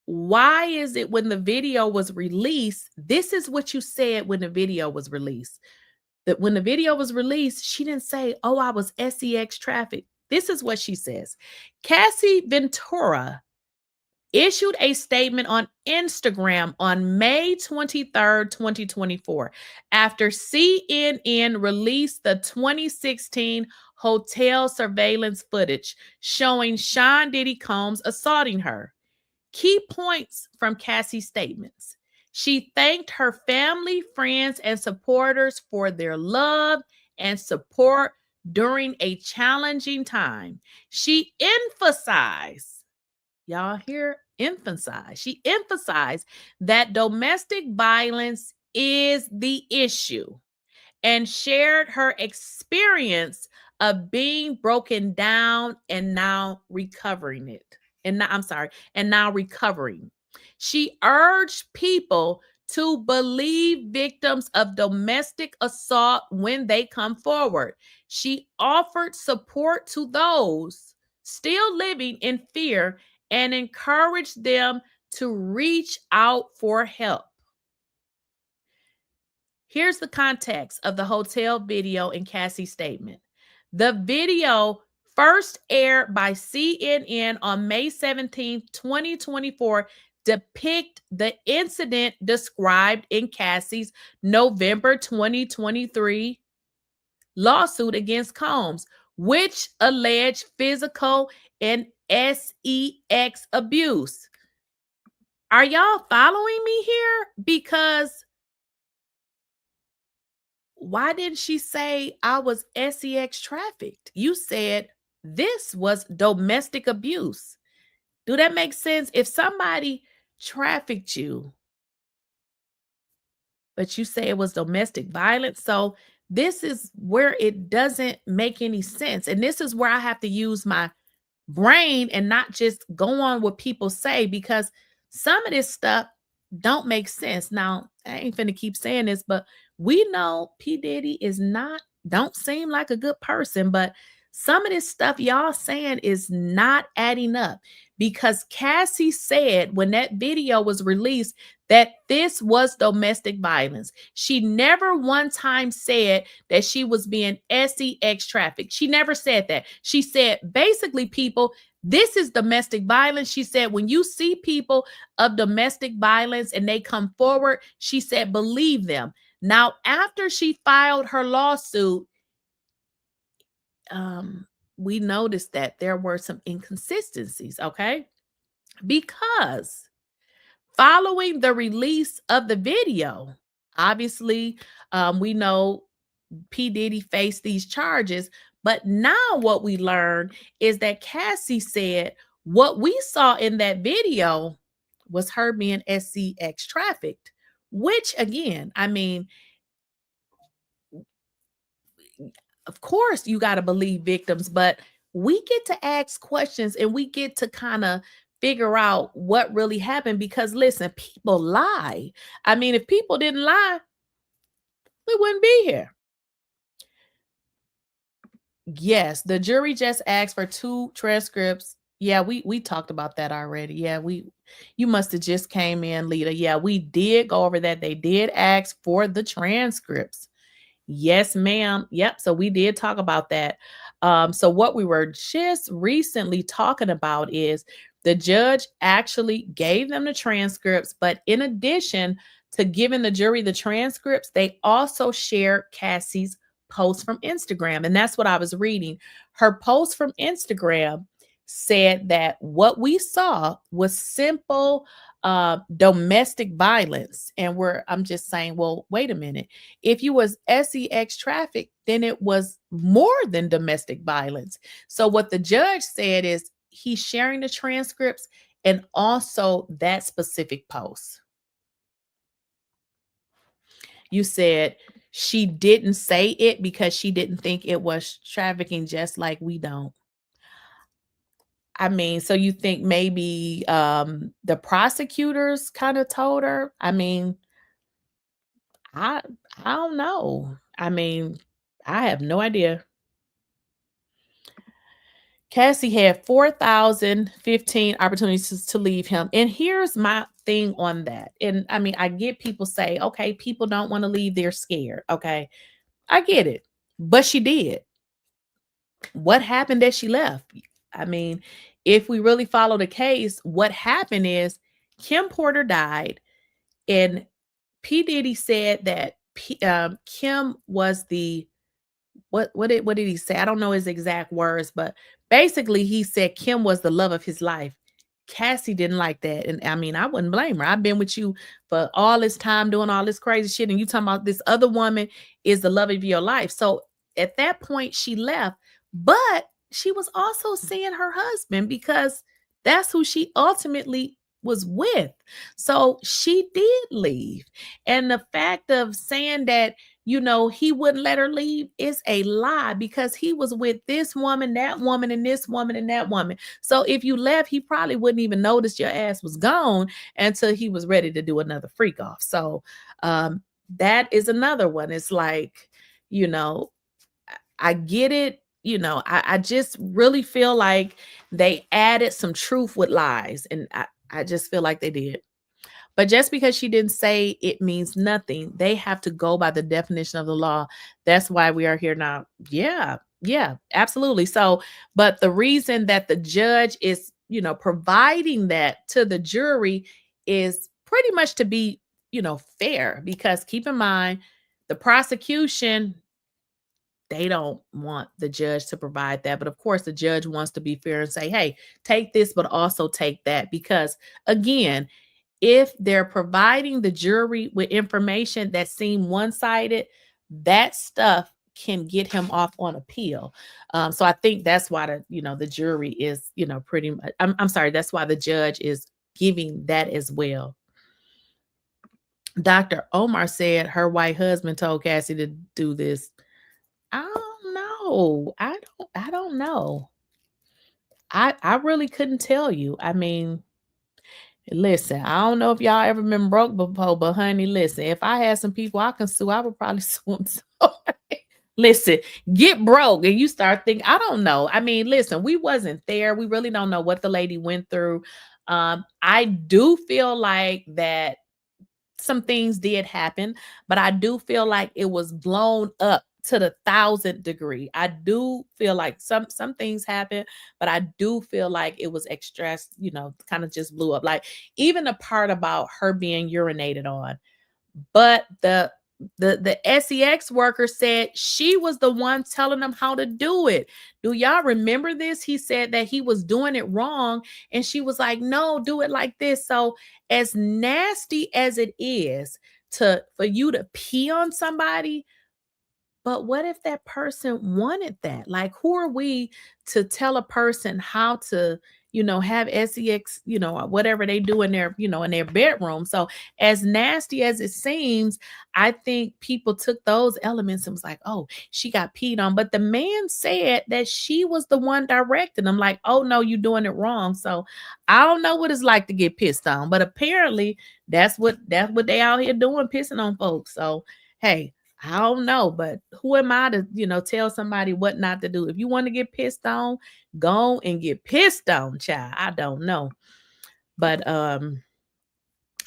Speaker 2: Why is it when the video was released, this is what you said when the video was released. That when the video was released, she didn't say, oh, I was sex trafficked. This is what she says. cassieventura issued a statement on Instagram on May 23rd, 2024, after CNN released the 2016 hotel surveillance footage showing Sean Diddy Combs assaulting her. Key points from Cassie's statements. She thanked her family, friends, and supporters for their love and support during a challenging time. She emphasized, y'all hear emphasize, she emphasized that domestic violence is the issue and shared her experience of being broken down and now recovering it. And now recovering. She urged people to believe victims of domestic assault when they come forward. She offered support to those still living in fear and encouraged them to reach out for help. Here's the context of the hotel video in Cassie's statement. The video first aired by CNN on May 17, 2024, depict the incident described in Cassie's November 2023 lawsuit against Combs, which alleged physical and sex abuse. Are y'all following me here? Because why didn't she say I was sex trafficked? You said this was domestic abuse. Do that make sense? If somebody trafficked you, but you say it was domestic violence, so this is where it doesn't make any sense. And this is where I have to use my brain and not just go on what people say, because some of this stuff don't make sense. Now, I ain't finna keep saying this, but we know P. Diddy don't seem like a good person, but some of this stuff y'all saying is not adding up, because Cassie said when that video was released that this was domestic violence. She never one time said that she was being sex trafficked. She never said that. She said, basically, people, this is domestic violence. She said, when you see people of domestic violence and they come forward, she said, believe them. Now, after she filed her lawsuit, we noticed that there were some inconsistencies, okay? Because following the release of the video, obviously, we know P. Diddy faced these charges, but now what we learned is that Cassie said what we saw in that video was her being sex trafficked, which again, I mean, of course you got to believe victims, but we get to ask questions and we get to kind of figure out what really happened, because listen, people lie. I mean, if people didn't lie, we wouldn't be here. Yes, the jury just asked for 2 transcripts. Yeah, we talked about that already. Yeah, you must have just came in, Lita. Yeah, we did go over that. They did ask for the transcripts. Yes, ma'am. Yep. So we did talk about that. So what we were just recently talking about is the judge actually gave them the transcripts, but in addition to giving the jury the transcripts, they also shared Cassie's post from Instagram. And that's what I was reading. Her post from Instagram said that what we saw was simple domestic violence. And I'm just saying, well, wait a minute. If you was sex trafficked, then it was more than domestic violence. So what the judge said is he's sharing the transcripts and also that specific post. You said she didn't say it because she didn't think it was trafficking, just like we don't. I mean, so you think maybe the prosecutors kind of told her? I mean, I don't know. I mean, I have no idea. Cassie had 4,015 opportunities to leave him. And here's my thing on that. And I mean, I get people say, okay, people don't want to leave, they're scared. Okay, I get it. But she did. What happened that she left? I mean, if we really follow the case, what happened is Kim Porter died, and P. Diddy said that Kim was the what did he say? I don't know his exact words, but basically he said Kim was the love of his life. Cassie didn't like that. And I mean, I wouldn't blame her. I've been with you for all this time doing all this crazy shit, and you talking about this other woman is the love of your life. So at that point she left, but she was also seeing her husband because that's who she ultimately was with. So she did leave. And the fact of saying that, you know, he wouldn't let her leave is a lie, because he was with this woman, that woman, and this woman, and that woman. So if you left, he probably wouldn't even notice your ass was gone until he was ready to do another freak off. So that is another one. It's like, you know, I get it. You know, I just really feel like they added some truth with lies. And I just feel like they did. But just because she didn't say it means nothing. They have to go by the definition of the law. That's why we are here now. Yeah, absolutely. So, but the reason that the judge is, you know, providing that to the jury is pretty much to be, you know, fair, because keep in mind, the prosecution, they don't want the judge to provide that. But of course, the judge wants to be fair and say, hey, take this, but also take that. Because again, if they're providing the jury with information that seem one-sided, that stuff can get him off on appeal. So I think that's why the jury is, you know, pretty much, I'm sorry, that's why the judge is giving that as well. Dr. Omar said her white husband told Cassie to do this. I don't know. I don't know. I really couldn't tell you. I mean, listen, I don't know if y'all ever been broke before, but honey, listen, if I had some people I can sue, I would probably sue them. So, listen, get broke and you start thinking, I don't know. I mean, listen, we wasn't there. We really don't know what the lady went through. I do feel like that some things did happen, but I do feel like it was blown up to the 1,000th degree. I do feel like some things happened, but I do feel like it was extra, kind of just blew up. Like even the part about her being urinated on, but the sex worker said she was the one telling them how to do it. Do y'all remember this? He said that he was doing it wrong and she was like, no, do it like this. So as nasty as it is for you to pee on somebody, but what if that person wanted that? Like, who are we to tell a person how to, have sex, or whatever they do in their, in their bedroom? So, as nasty as it seems, I think people took those elements and was like, oh, she got peed on. But the man said that she was the one directing them, like, oh, no, you're doing it wrong. So, I don't know what it's like to get pissed on, but apparently that's what they out here doing, pissing on folks. So, hey, I don't know, but who am I to, tell somebody what not to do? If you want to get pissed on, go and get pissed on, child. I don't know. But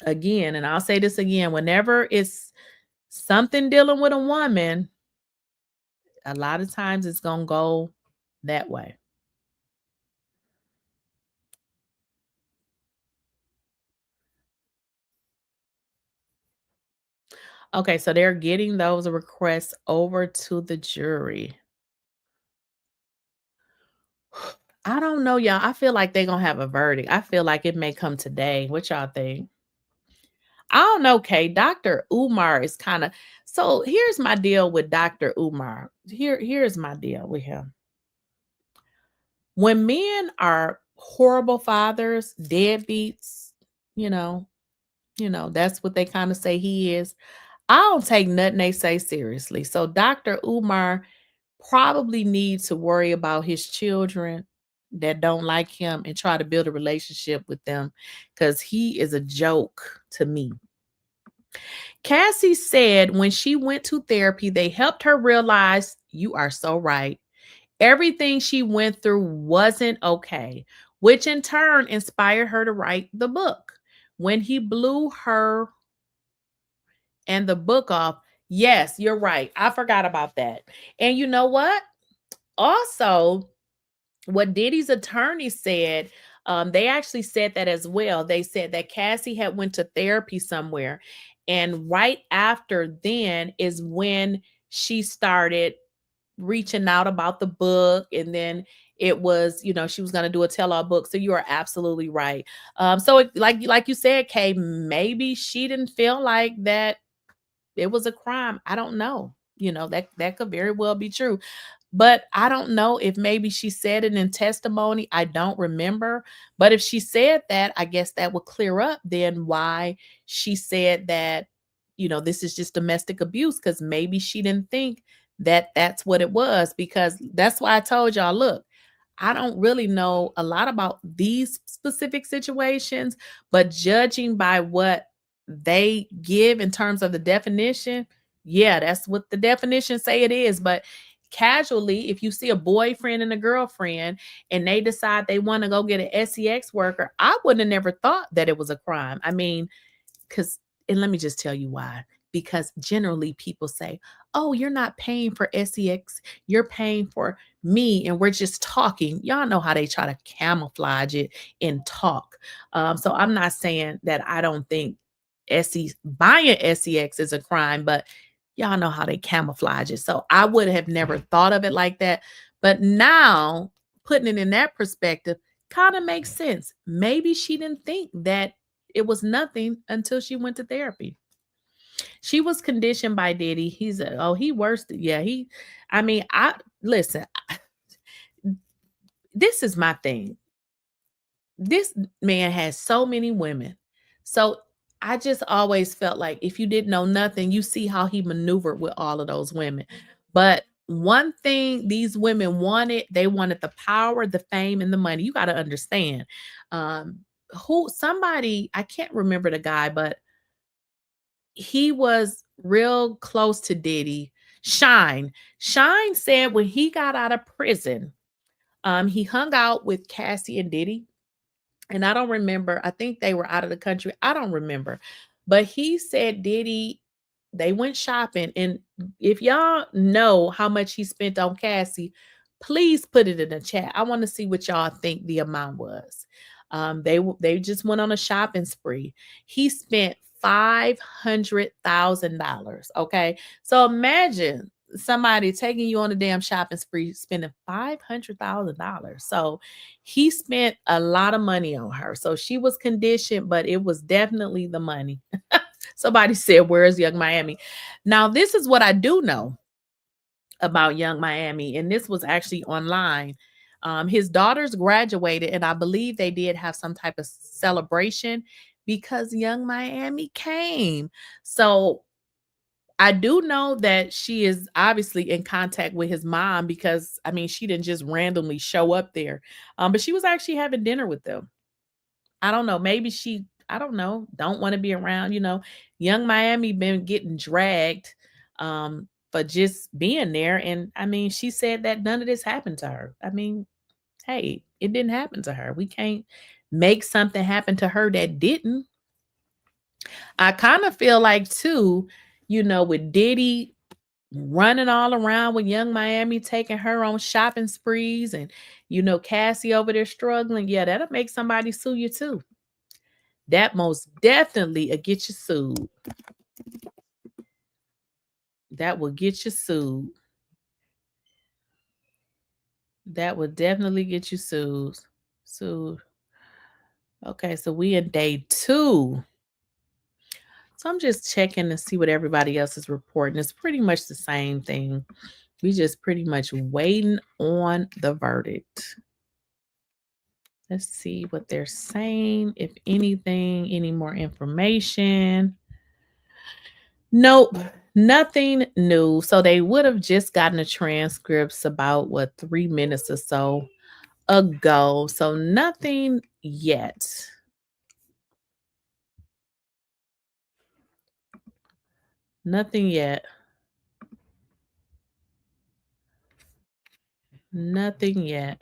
Speaker 2: again, and I'll say this again, whenever it's something dealing with a woman, a lot of times it's going to go that way. Okay, so they're getting those requests over to the jury. I don't know, y'all. I feel like they're going to have a verdict. I feel like it may come today. What y'all think? I don't know, Kay. Dr. Umar is kind of, so here's my deal with Dr. Umar. Here's my deal with him. When men are horrible fathers, deadbeats, that's what they kind of say he is. I don't take nothing they say seriously. So Dr. Umar probably needs to worry about his children that don't like him and try to build a relationship with them, because he is a joke to me. Cassie said when she went to therapy, they helped her realize, you are so right, everything she went through wasn't okay, which in turn inspired her to write the book. When he blew her and the book off, yes, you're right. I forgot about that. And you know what? Also, what Diddy's attorney said, they actually said that as well. They said that Cassie had went to therapy somewhere, and right after then is when she started reaching out about the book, and then it was, she was going to do a tell-all book. So you are absolutely right. So like you said, Kay, maybe she didn't feel like that it was a crime. I don't know. That could very well be true. But I don't know if maybe she said it in testimony. I don't remember. But if she said that, I guess that would clear up then why she said that, this is just domestic abuse, because maybe she didn't think that that's what it was. Because that's why I told y'all, look, I don't really know a lot about these specific situations, but judging by what they give in terms of the definition, yeah, that's what the definition say it is. But casually, if you see a boyfriend and a girlfriend and they decide they want to go get an sex worker, I wouldn't have never thought that it was a crime. I mean, and let me just tell you why. Because generally people say, oh, you're not paying for sex, you're paying for me, and we're just talking. Y'all know how they try to camouflage it in talk. So I'm not saying that I don't think buying sex is a crime, but y'all know how they camouflage it. So I would have never thought of it like that. But now putting it in that perspective kind of makes sense. Maybe she didn't think that it was nothing until she went to therapy. She was conditioned by Diddy. He's he worse. Yeah, listen, this is my thing. This man has so many women. So I just always felt like if you didn't know nothing, you see how he maneuvered with all of those women. But one thing these women wanted, they wanted the power, the fame, and the money. You got to understand. Um, somebody, I can't remember the guy, but he was real close to Diddy. Shine said when he got out of prison, he hung out with Cassie and Diddy. And I don't remember. I think they were out of the country. I don't remember. But he said Diddy, they went shopping. And if y'all know how much he spent on Cassie, please put it in the chat. I want to see what y'all think the amount was. They just went on a shopping spree. He spent $500,000. Okay. So imagine somebody taking you on a damn shopping spree, spending $500,000. So he spent a lot of money on her. So she was conditioned, but it was definitely the money. Somebody said, "Where's yungmiami?" Now, this is what I do know about yungmiami, and this was actually online. His daughters graduated, and I believe they did have some type of celebration because yungmiami came. So I do know that she is obviously in contact with his mom because I mean she didn't just randomly show up there. But she was actually having dinner with them. I don't know. Maybe I don't know, don't want to be around, yungmiami been getting dragged for just being there. And I mean, she said that none of this happened to her. I mean, hey, it didn't happen to her. We can't make something happen to her that didn't. I kind of feel like too, with Diddy running all around with yungmiami, taking her on shopping sprees, and Cassie over there struggling. Yeah, that'll make somebody sue you too. That most definitely will get you sued. That will get you sued. That will definitely get you sued. Sued. Okay, so we in day 2. So I'm just checking to see what everybody else is reporting. It's pretty much the same thing. We just pretty much waiting on the verdict. Let's see what they're saying. If anything, any more information. Nope, nothing new. So they would have just gotten the transcripts about 3 minutes or so ago. So nothing yet. Nothing yet. Nothing yet.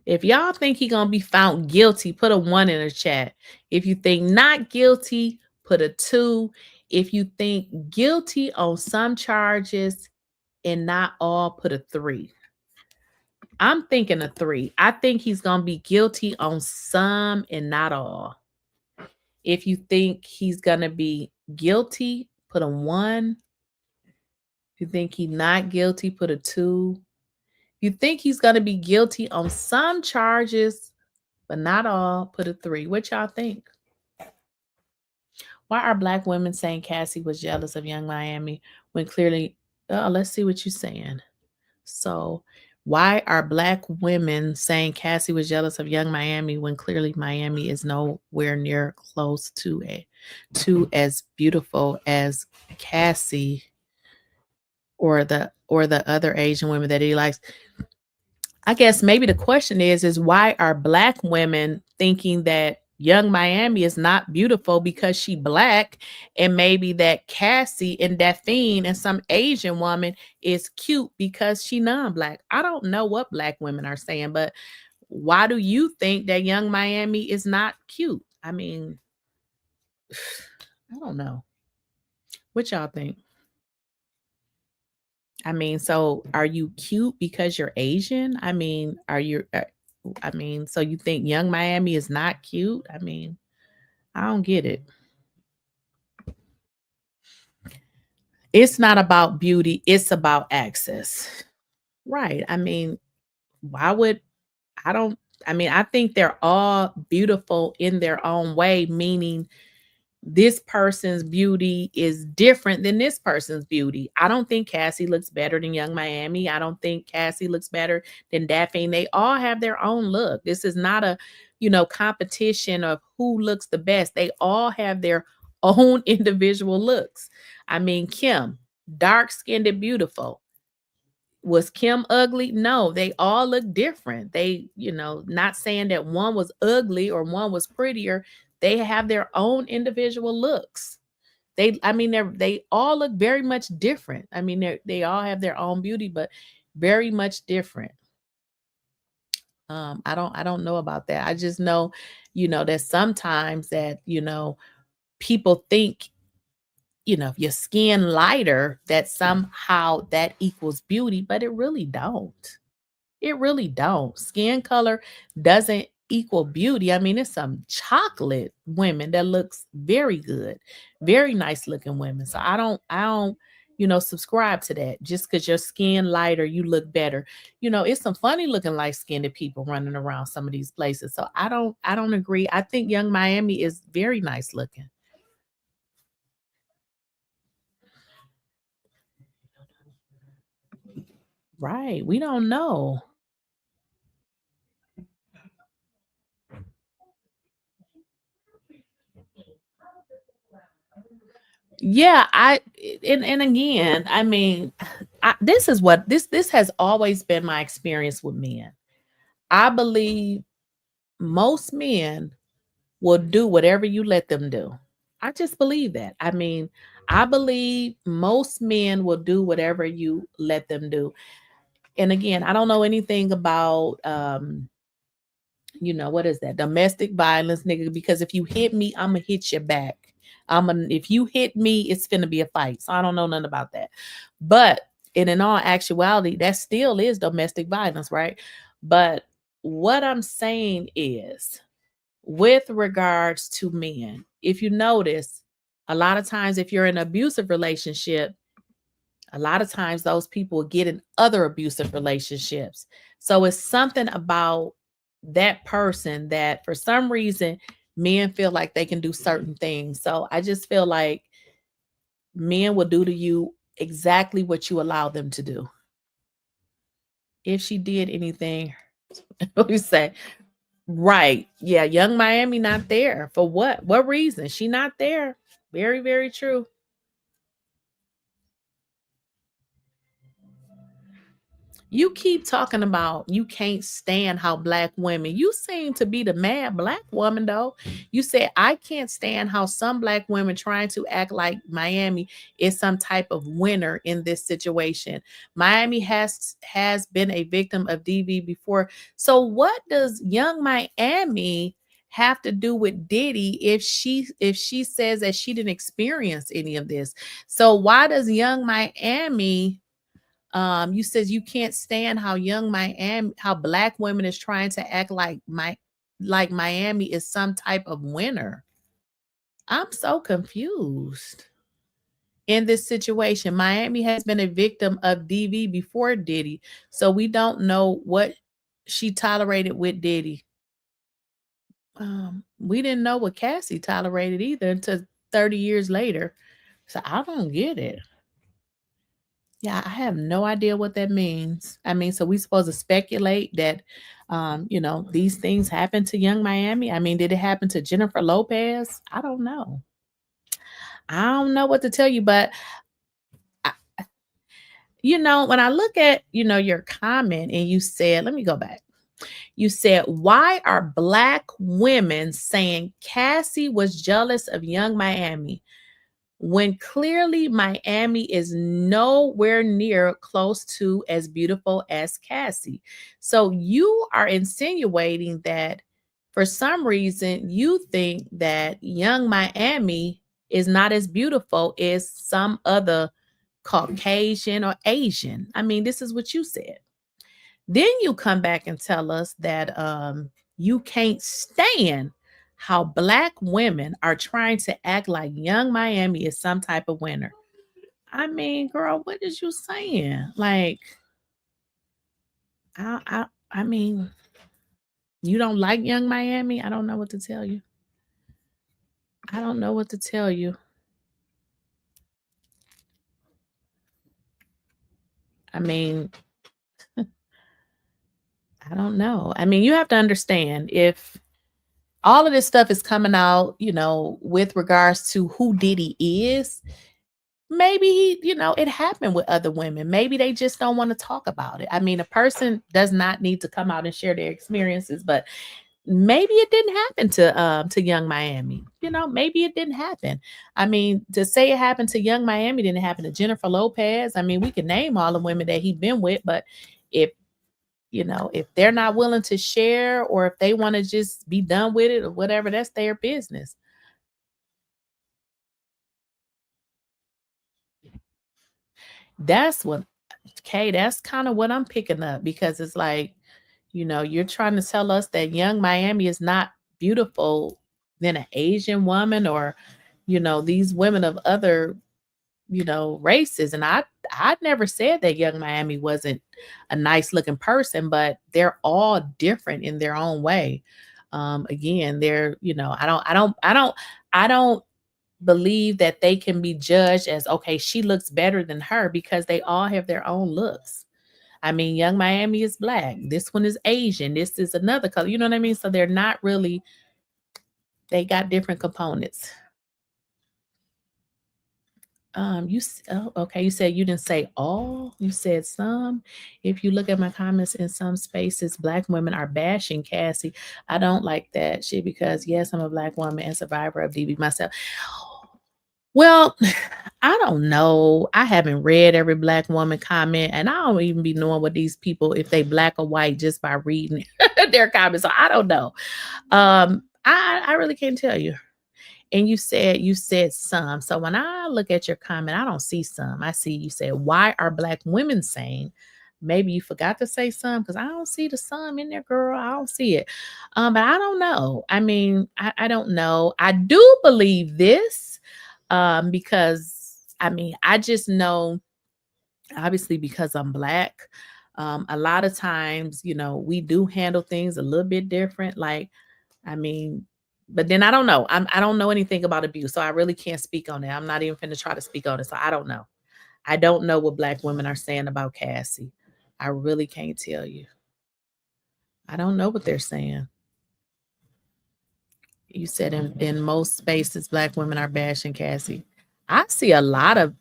Speaker 2: If y'all think he gonna be found guilty, put a 1 in the chat. If you think not guilty, put a 2. If you think guilty on some charges and not all, put a 3. I'm thinking a 3. I think he's gonna be guilty on some and not all. If you think he's gonna be guilty, put a 1. If you think he's not guilty, put a 2. If you think he's gonna be guilty on some charges, but not all, put a 3. What y'all think? Why are Black women saying Cassie was jealous of yungmiami when clearly, let's see what you're saying. So why are Black women saying Cassie was jealous of yungmiami when clearly Miami is nowhere near close to as beautiful as Cassie or the other Asian women that he likes? I guess maybe the question is why are Black women thinking that yungmiami is not beautiful because she Black, and maybe that Cassie and Daphne and some Asian woman is cute because she non-Black? I don't know what Black women are saying, but why do you think that yungmiami is not cute? I mean, I don't know. What y'all think? I mean, so are you cute because you're Asian? I mean, so you think yungmiami is not cute? I mean, I don't get it. It's not about beauty, it's about access. Right. I mean, I think they're all beautiful in their own way, meaning this person's beauty is different than this person's beauty. I don't think Cassie looks better than yungmiami. I don't think Cassie looks better than Daphne. They all have their own look. This is not a, competition of who looks the best. They all have their own individual looks. I mean, Kim, dark-skinned and beautiful. Was Kim ugly? No, they all look different. They, not saying that one was ugly or one was prettier. They have their own individual looks. They all look very much different. I mean, they all have their own beauty, but very much different. I don't know about that. I just know, that sometimes that, people think, if your skin lighter, that somehow that equals beauty, but it really don't. It really don't. Skin color doesn't equal beauty. I mean, it's some chocolate women that looks very good, very nice looking women. So I don't, subscribe to that. Just because your skin lighter, you look better. It's some funny looking light skinned people running around some of these places. So I don't agree. I think yungmiami is very nice looking. Right. We don't know. Yeah, and again, I mean, this is what this has always been my experience with men. I believe most men will do whatever you let them do. I just believe that. I mean, I believe most men will do whatever you let them do. And again, I don't know anything about what is that? Domestic violence, nigga, because if you hit me, I'm gonna hit you back. If you hit me, it's gonna be a fight. So I don't know nothing about that. But in all actuality, that still is domestic violence, right? But what I'm saying is, with regards to men, if you notice, a lot of times if you're in an abusive relationship, a lot of times those people get in other abusive relationships. So it's something about that person that for some reason men feel like they can do certain things. So I just feel like men will do to you exactly what you allow them to do. If she did anything, what you say? Right. Yeah, yungmiami not there. For what? What reason? She not there. Very, very true. You keep talking about you can't stand how black women. You seem to be the mad black woman, though. You said I can't stand how some black women trying to act like Miami is some type of winner in this situation. Miami has been a victim of DV before. So what does yungmiami have to do with Diddy if she says that she didn't experience any of this? So why does yungmiami you says you can't stand how how black women is trying to act like Miami is some type of winner. I'm so confused in this situation. Miami has been a victim of DV before Diddy, so we don't know what she tolerated with Diddy. We didn't know what Cassie tolerated either until 30 years later. So I don't get it. Yeah, I have no idea what that means. I mean, so we supposed to speculate that, these things happen to yungmiami. I mean, did it happen to Jennifer Lopez? I don't know. I don't know what to tell you, but I, when I look at, your comment and you said, let me go back. You said, why are black women saying Cassie was jealous of yungmiami? When clearly Miami is nowhere near close to as beautiful as Cassie. So you are insinuating that for some reason you think that yungmiami is not as beautiful as some other Caucasian or Asian. I mean, this is what you said. Then you come back and tell us that you can't stand how black women are trying to act like yungmiami is some type of winner. I mean, girl, what is you saying? Like, I mean, you don't like yungmiami? I don't know what to tell you. I don't know what to tell you. I mean, I don't know. I mean, you have to understand, if all of this stuff is coming out, with regards to who Diddy is, maybe it happened with other women. Maybe they just don't want to talk about it. I mean, a person does not need to come out and share their experiences, but maybe it didn't happen to yungmiami. Maybe it didn't happen. I mean, to say it happened to yungmiami didn't happen to Jennifer Lopez. I mean, we can name all the women that he's been with, but if if they're not willing to share, or if they want to just be done with it or whatever, that's their business. That's what, that's kind of what I'm picking up, because it's like, you're trying to tell us that yungmiami is not beautiful than an Asian woman, or, these women of other, races. And I never said that yungmiami wasn't a nice looking person, but they're all different in their own way. Again, they're, I don't believe that they can be judged as, okay, she looks better than her, because they all have their own looks. I mean, yungmiami is Black. This one is Asian. This is another color. You know what I mean? So they're not really, they got different components. Okay. You said you didn't say all. You said some. If you look at my comments, in some spaces, Black women are bashing Cassie. I don't like that shit, because yes, I'm a Black woman and survivor of DB myself. Well, I don't know. I haven't read every Black woman comment, and I don't even be knowing what these people, if they Black or white, just by reading their comments. So I don't know. I really can't tell you. And you said some. So when I look at your comment, I don't see some. I see you said, why are Black women saying? Maybe you forgot to say some, because I don't see the some in there, girl. I don't see it. But I don't know. I mean, I don't know. I do believe this, because I mean, I just know, obviously, because I'm Black. A lot of times, we do handle things a little bit different. Like, I mean, but then I don't know. I don't know anything about abuse, so I really can't speak on it. I'm not even finna try to speak on it, so I don't know. I don't know what Black women are saying about Cassie. I really can't tell you. I don't know what they're saying. You said in most spaces, Black women are bashing Cassie. I see a lot of,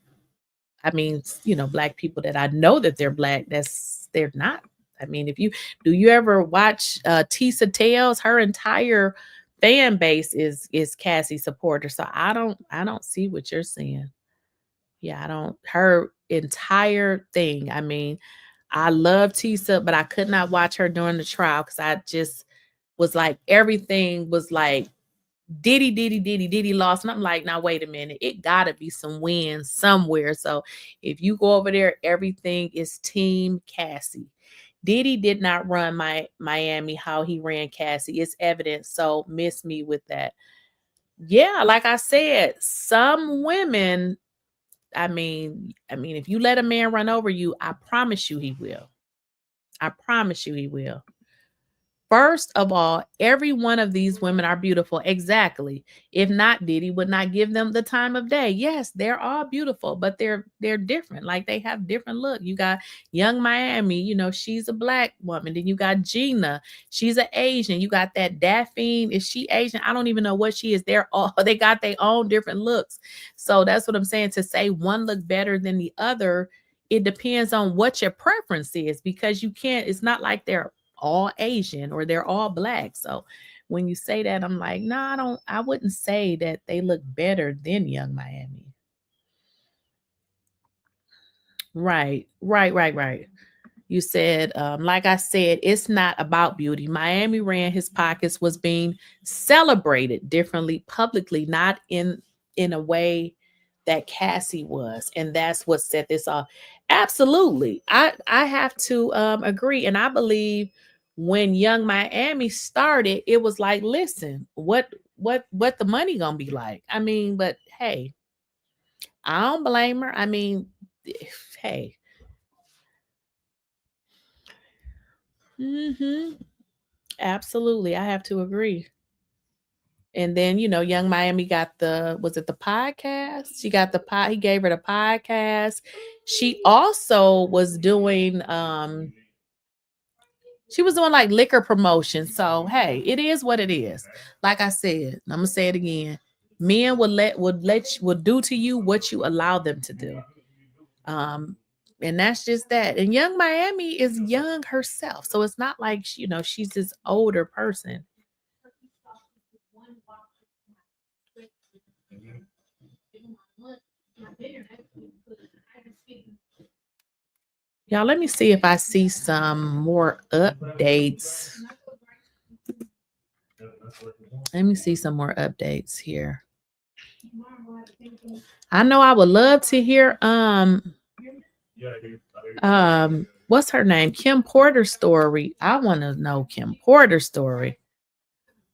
Speaker 2: I mean, Black people that I know that they're Black. They're not. I mean, do you ever watch Tisa Tales? Her entire fan base is Cassie supporters. So I don't see what you're saying. Yeah, I don't. Her entire thing. I mean, I love Tisa, but I could not watch her during the trial, because I just was like, everything was like Diddy lost. And I'm like, now wait a minute. It gotta be some wins somewhere. So if you go over there, everything is team Cassie. Diddy did not run Miami how he ran Cassie. It's evident. So miss me with that. Yeah, like I said, some women, if you let a man run over you, I promise you he will. I promise you he will. First of all, every one of these women are beautiful. Exactly. If not, Diddy would not give them the time of day. Yes, they're all beautiful, but they're different. Like, they have different look. You got yungmiami, she's a Black woman. Then you got Gina, she's an Asian. You got that Daphne. Is she Asian? I don't even know what she is. They got their own different looks. So that's what I'm saying. To say one look better than the other, it depends on what your preference is, because it's not like they're all Asian or they're all Black. So when you say that, I'm like, no, I wouldn't say that they look better than yungmiami. Right. You said, like I said, it's not about beauty. Miami ran his pockets, was being celebrated differently publicly, not in a way that Cassie was. And that's what set this off. Absolutely. I have to agree. And I believe when yungmiami started, it was like, listen, what the money gonna be like? I mean, but hey, I don't blame her. I mean, hey. Absolutely. I have to agree. And then, 𝐬𝐮𝐬𝐫𝐷 got was it the podcast? She got he gave her the podcast. She also was doing, she was doing like liquor promotion. So, hey, it is what it is. Like I said, I'm going to say it again. Men will do to you what you allow them to do. And that's just that. And yungmiami is young herself. So it's not like, she's this older person. Y'all, let me see if I see some more updates. Let me see some more updates here. I know I would love to hear what's her name? Kim Porter's story. I want to know Kim Porter's story.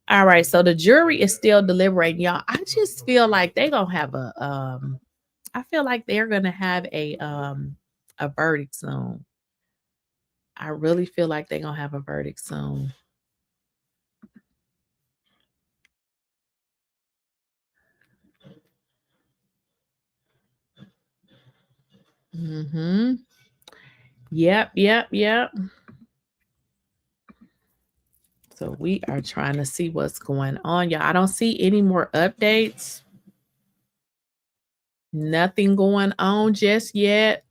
Speaker 2: All right, so the jury is still deliberating, y'all. I just feel like they're gonna have I feel like they're gonna have a verdict soon. I really feel like they're gonna have a verdict soon. Mm-hmm. Yep. So we are trying to see what's going on, y'all. I don't see any more updates. Nothing going on just yet.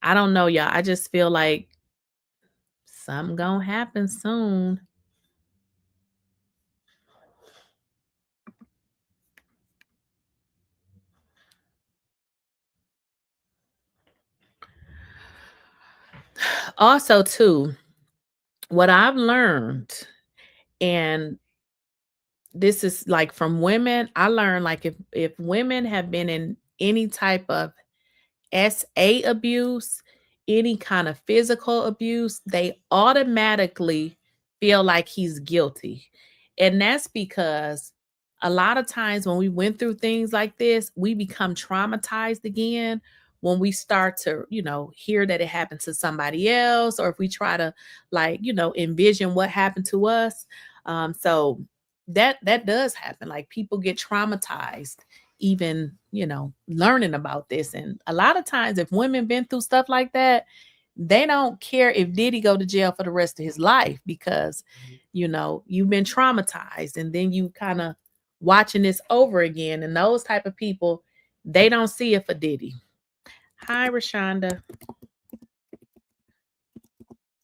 Speaker 2: I don't know, y'all. I just feel like something gonna happen soon. Also, too, what I've learned, and this is like from women, I learned like if women have been in any type of SA abuse, any kind of physical abuse, they automatically feel like he's guilty. And that's because a lot of times when we went through things like this, we become traumatized again when we start to, hear that it happened to somebody else, or if we try to envision what happened to us. So that does happen. Like people get traumatized even learning about this. And a lot of times if women been through stuff like that, they don't care if Diddy go to jail for the rest of his life, because you've been traumatized, and then you kind of watching this over again. And those type of people, they don't see it for Diddy. Hi, Rashonda.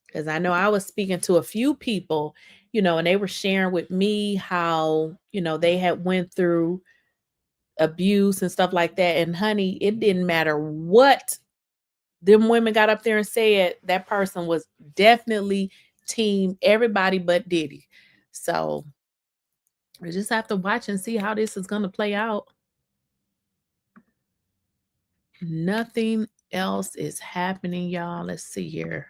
Speaker 2: Because I know I was speaking to a few people, and they were sharing with me how they had went through abuse and stuff like that. And honey, it didn't matter what them women got up there and said, that person was definitely team everybody but Diddy. So we just have to watch and see how this is going to play out. Nothing else is happening, y'all. Let's see here.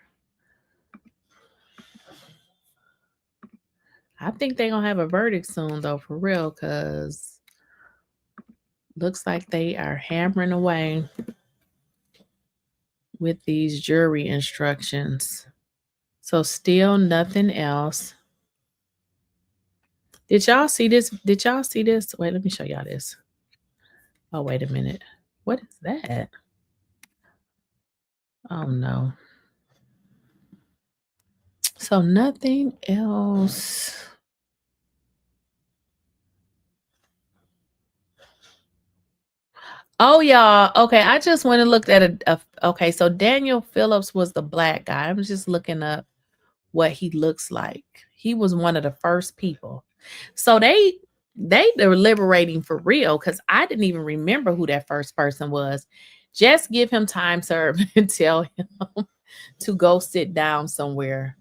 Speaker 2: I think they're going to have a verdict soon, though, for real, because looks like they are hammering away with these jury instructions. So still nothing else. Did y'all see this? Wait, let me show y'all this. Oh, wait a minute. What is that? Oh, no. So nothing else. Oh, y'all. Okay, I just went and looked at okay, so Daniel Phillips was the black guy. I'm just looking up what he looks like. He was one of the first people. So they deliberating for real, because I didn't even remember who that first person was. Just give him time served and tell him to go sit down somewhere.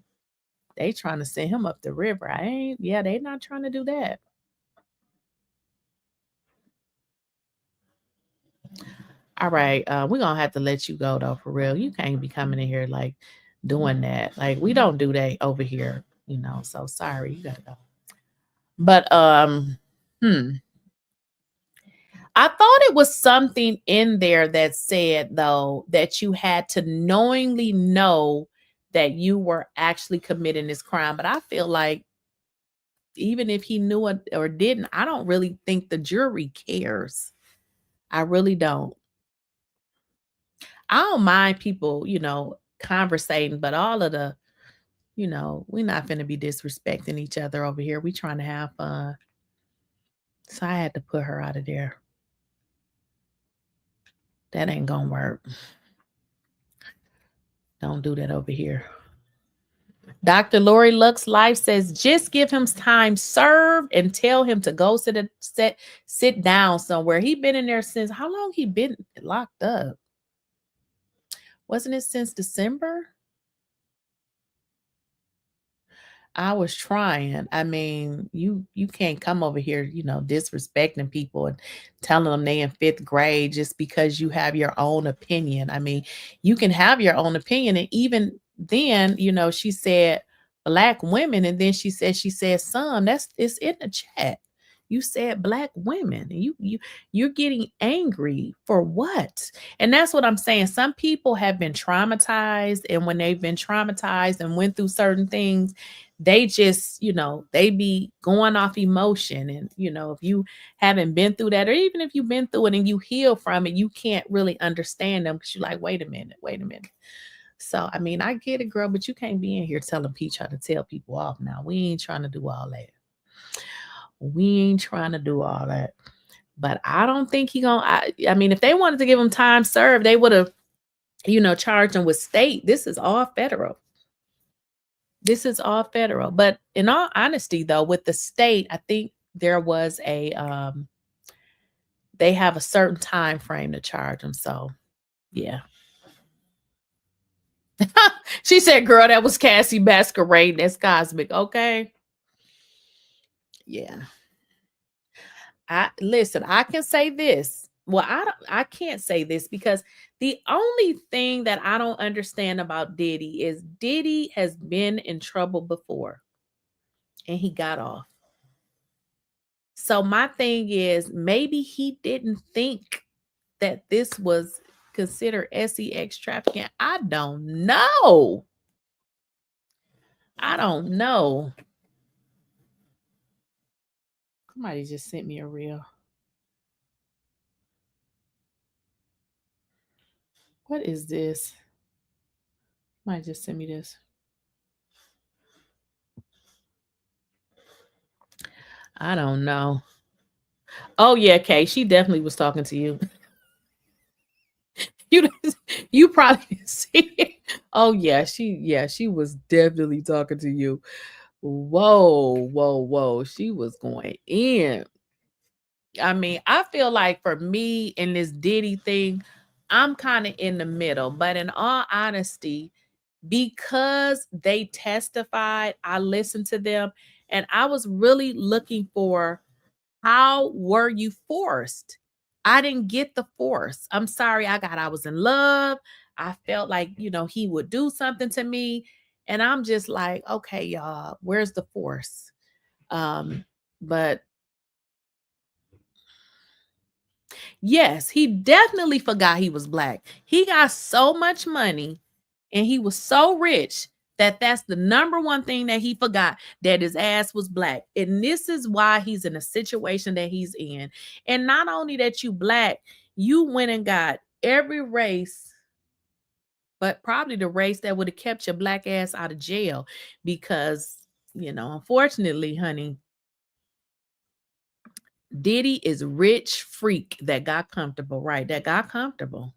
Speaker 2: They trying to send him up the river. They not trying to do that. All right, we're gonna have to let you go though, for real. You can't be coming in here like doing that. Like, we don't do that over here, so sorry, you gotta go. But I thought it was something in there that said, though, that you had to knowingly know that you were actually committing this crime. But I feel like even if he knew it or didn't, I don't really think the jury cares. I really don't. I don't mind people, conversating, but all of the, we're not going to be disrespecting each other over here. We trying to have fun. So I had to put her out of there. That ain't going to work. Don't do that over here. Dr. Lori Lux Life says, just give him time served and tell him to go sit down somewhere. He been in there since, how long he been locked up? Wasn't it since December? I was trying. I mean, you can't come over here, disrespecting people and telling them they in 5th grade just because you have your own opinion. I mean, you can have your own opinion. And even then, she said Black women, and then she said some. It's in the chat. You said Black women. You're getting angry for what? And that's what I'm saying. Some people have been traumatized, and when they've been traumatized and went through certain things, they just, they be going off emotion. And, if you haven't been through that, or even if you've been through it and you heal from it, you can't really understand them because you're like, wait a minute. So, I mean, I get it, girl, but you can't be in here telling Peach how to tell people off now. We ain't trying to do all that. But I don't think he gonna, I mean, if they wanted to give him time served, they would have, charged him with state. This is all federal. But in all honesty, though, with the state, I think there was they have a certain time frame to charge them. So, yeah. She said, girl, that was Cassie masquerading. That's cosmic. Okay. Yeah. Listen, I can say this. Well, I can't say this because the only thing that I don't understand about Diddy is Diddy has been in trouble before and he got off. So my thing is, maybe he didn't think that this was considered sex trafficking. I don't know. Somebody just sent me a reel. What is this? Somebody just sent me this. I don't know. Oh yeah, Kay, she definitely was talking to you. You probably see it. Oh yeah, she was definitely talking to you. Whoa. She was going in. I mean, I feel like for me in this Diddy thing, I'm kind of in the middle. But in all honesty, because they testified, I listened to them, and I was really looking for, how were you forced? I didn't get the force. I'm sorry. I was in love. I felt like, he would do something to me. And I'm just like, okay, y'all, where's the force? But yes, he definitely forgot he was Black. He got so much money and he was so rich that that's the number one thing that he forgot, that his ass was Black. And this is why he's in a situation that he's in. And not only that you Black, you went and got every race, but probably the race that would have kept your Black ass out of jail. Because, unfortunately, honey, Diddy is rich freak that got comfortable, right? That got comfortable.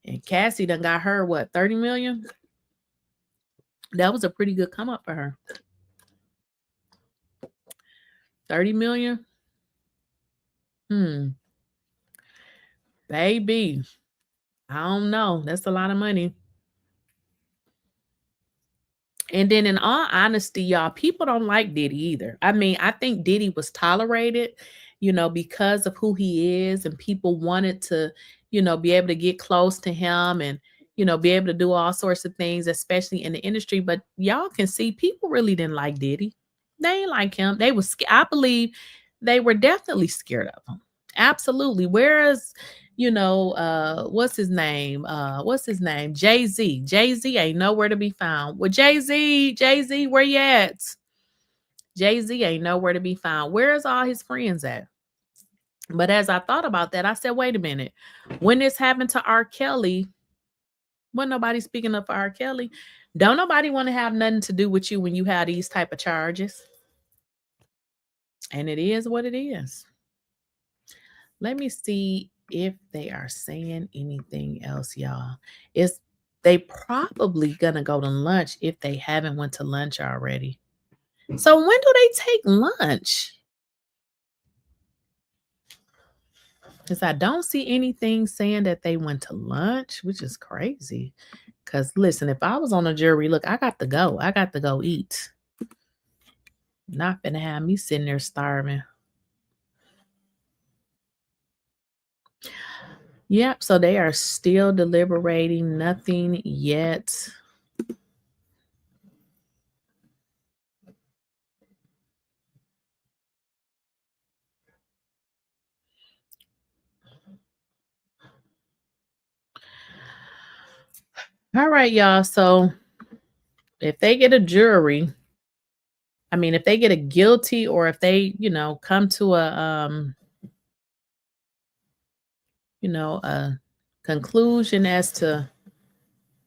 Speaker 2: And Cassie done got her, what, 30 million? That was a pretty good come up for her. 30 million? Baby, I don't know. That's a lot of money. And then in all honesty, y'all, people don't like Diddy either. I mean, I think Diddy was tolerated, because of who he is, and people wanted to, be able to get close to him and, be able to do all sorts of things, especially in the industry. But y'all can see people really didn't like Diddy. They ain't like him. They was, I believe they were definitely scared of him. Absolutely. Whereas, what's his name? Jay-Z. Jay-Z ain't nowhere to be found. Well, Jay-Z, where you at? Jay-Z ain't nowhere to be found. Where is all his friends at? But as I thought about that, I said, wait a minute. When this happened to R. Kelly, wasn't nobody speaking up for R. Kelly. Don't nobody want to have nothing to do with you when you have these type of charges. And it is what it is. Let me see if they are saying anything else, y'all. They probably gonna go to lunch if they haven't went to lunch already. So when do they take lunch? Because I don't see anything saying that they went to lunch, which is crazy. Because listen, if I was on a jury, look, I got to go. I got to go eat. Not gonna have me sitting there starving. Yep, so they are still deliberating. Nothing yet. All right, y'all. So if they get a jury, if they get a guilty, or if they, come to a conclusion as to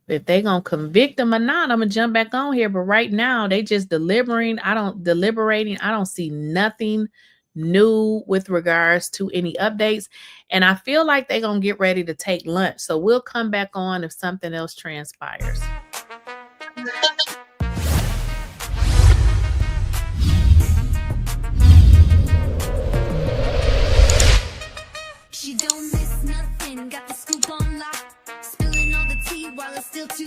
Speaker 2: if they gonna convict them or not, I'm gonna jump back on here. But right now, they just deliberating. I don't see nothing new with regards to any updates. And I feel like they're gonna get ready to take lunch. So we'll come back on if something else transpires.
Speaker 1: She don't miss nothing, got the scoop on lock, spilling all the tea while it's still too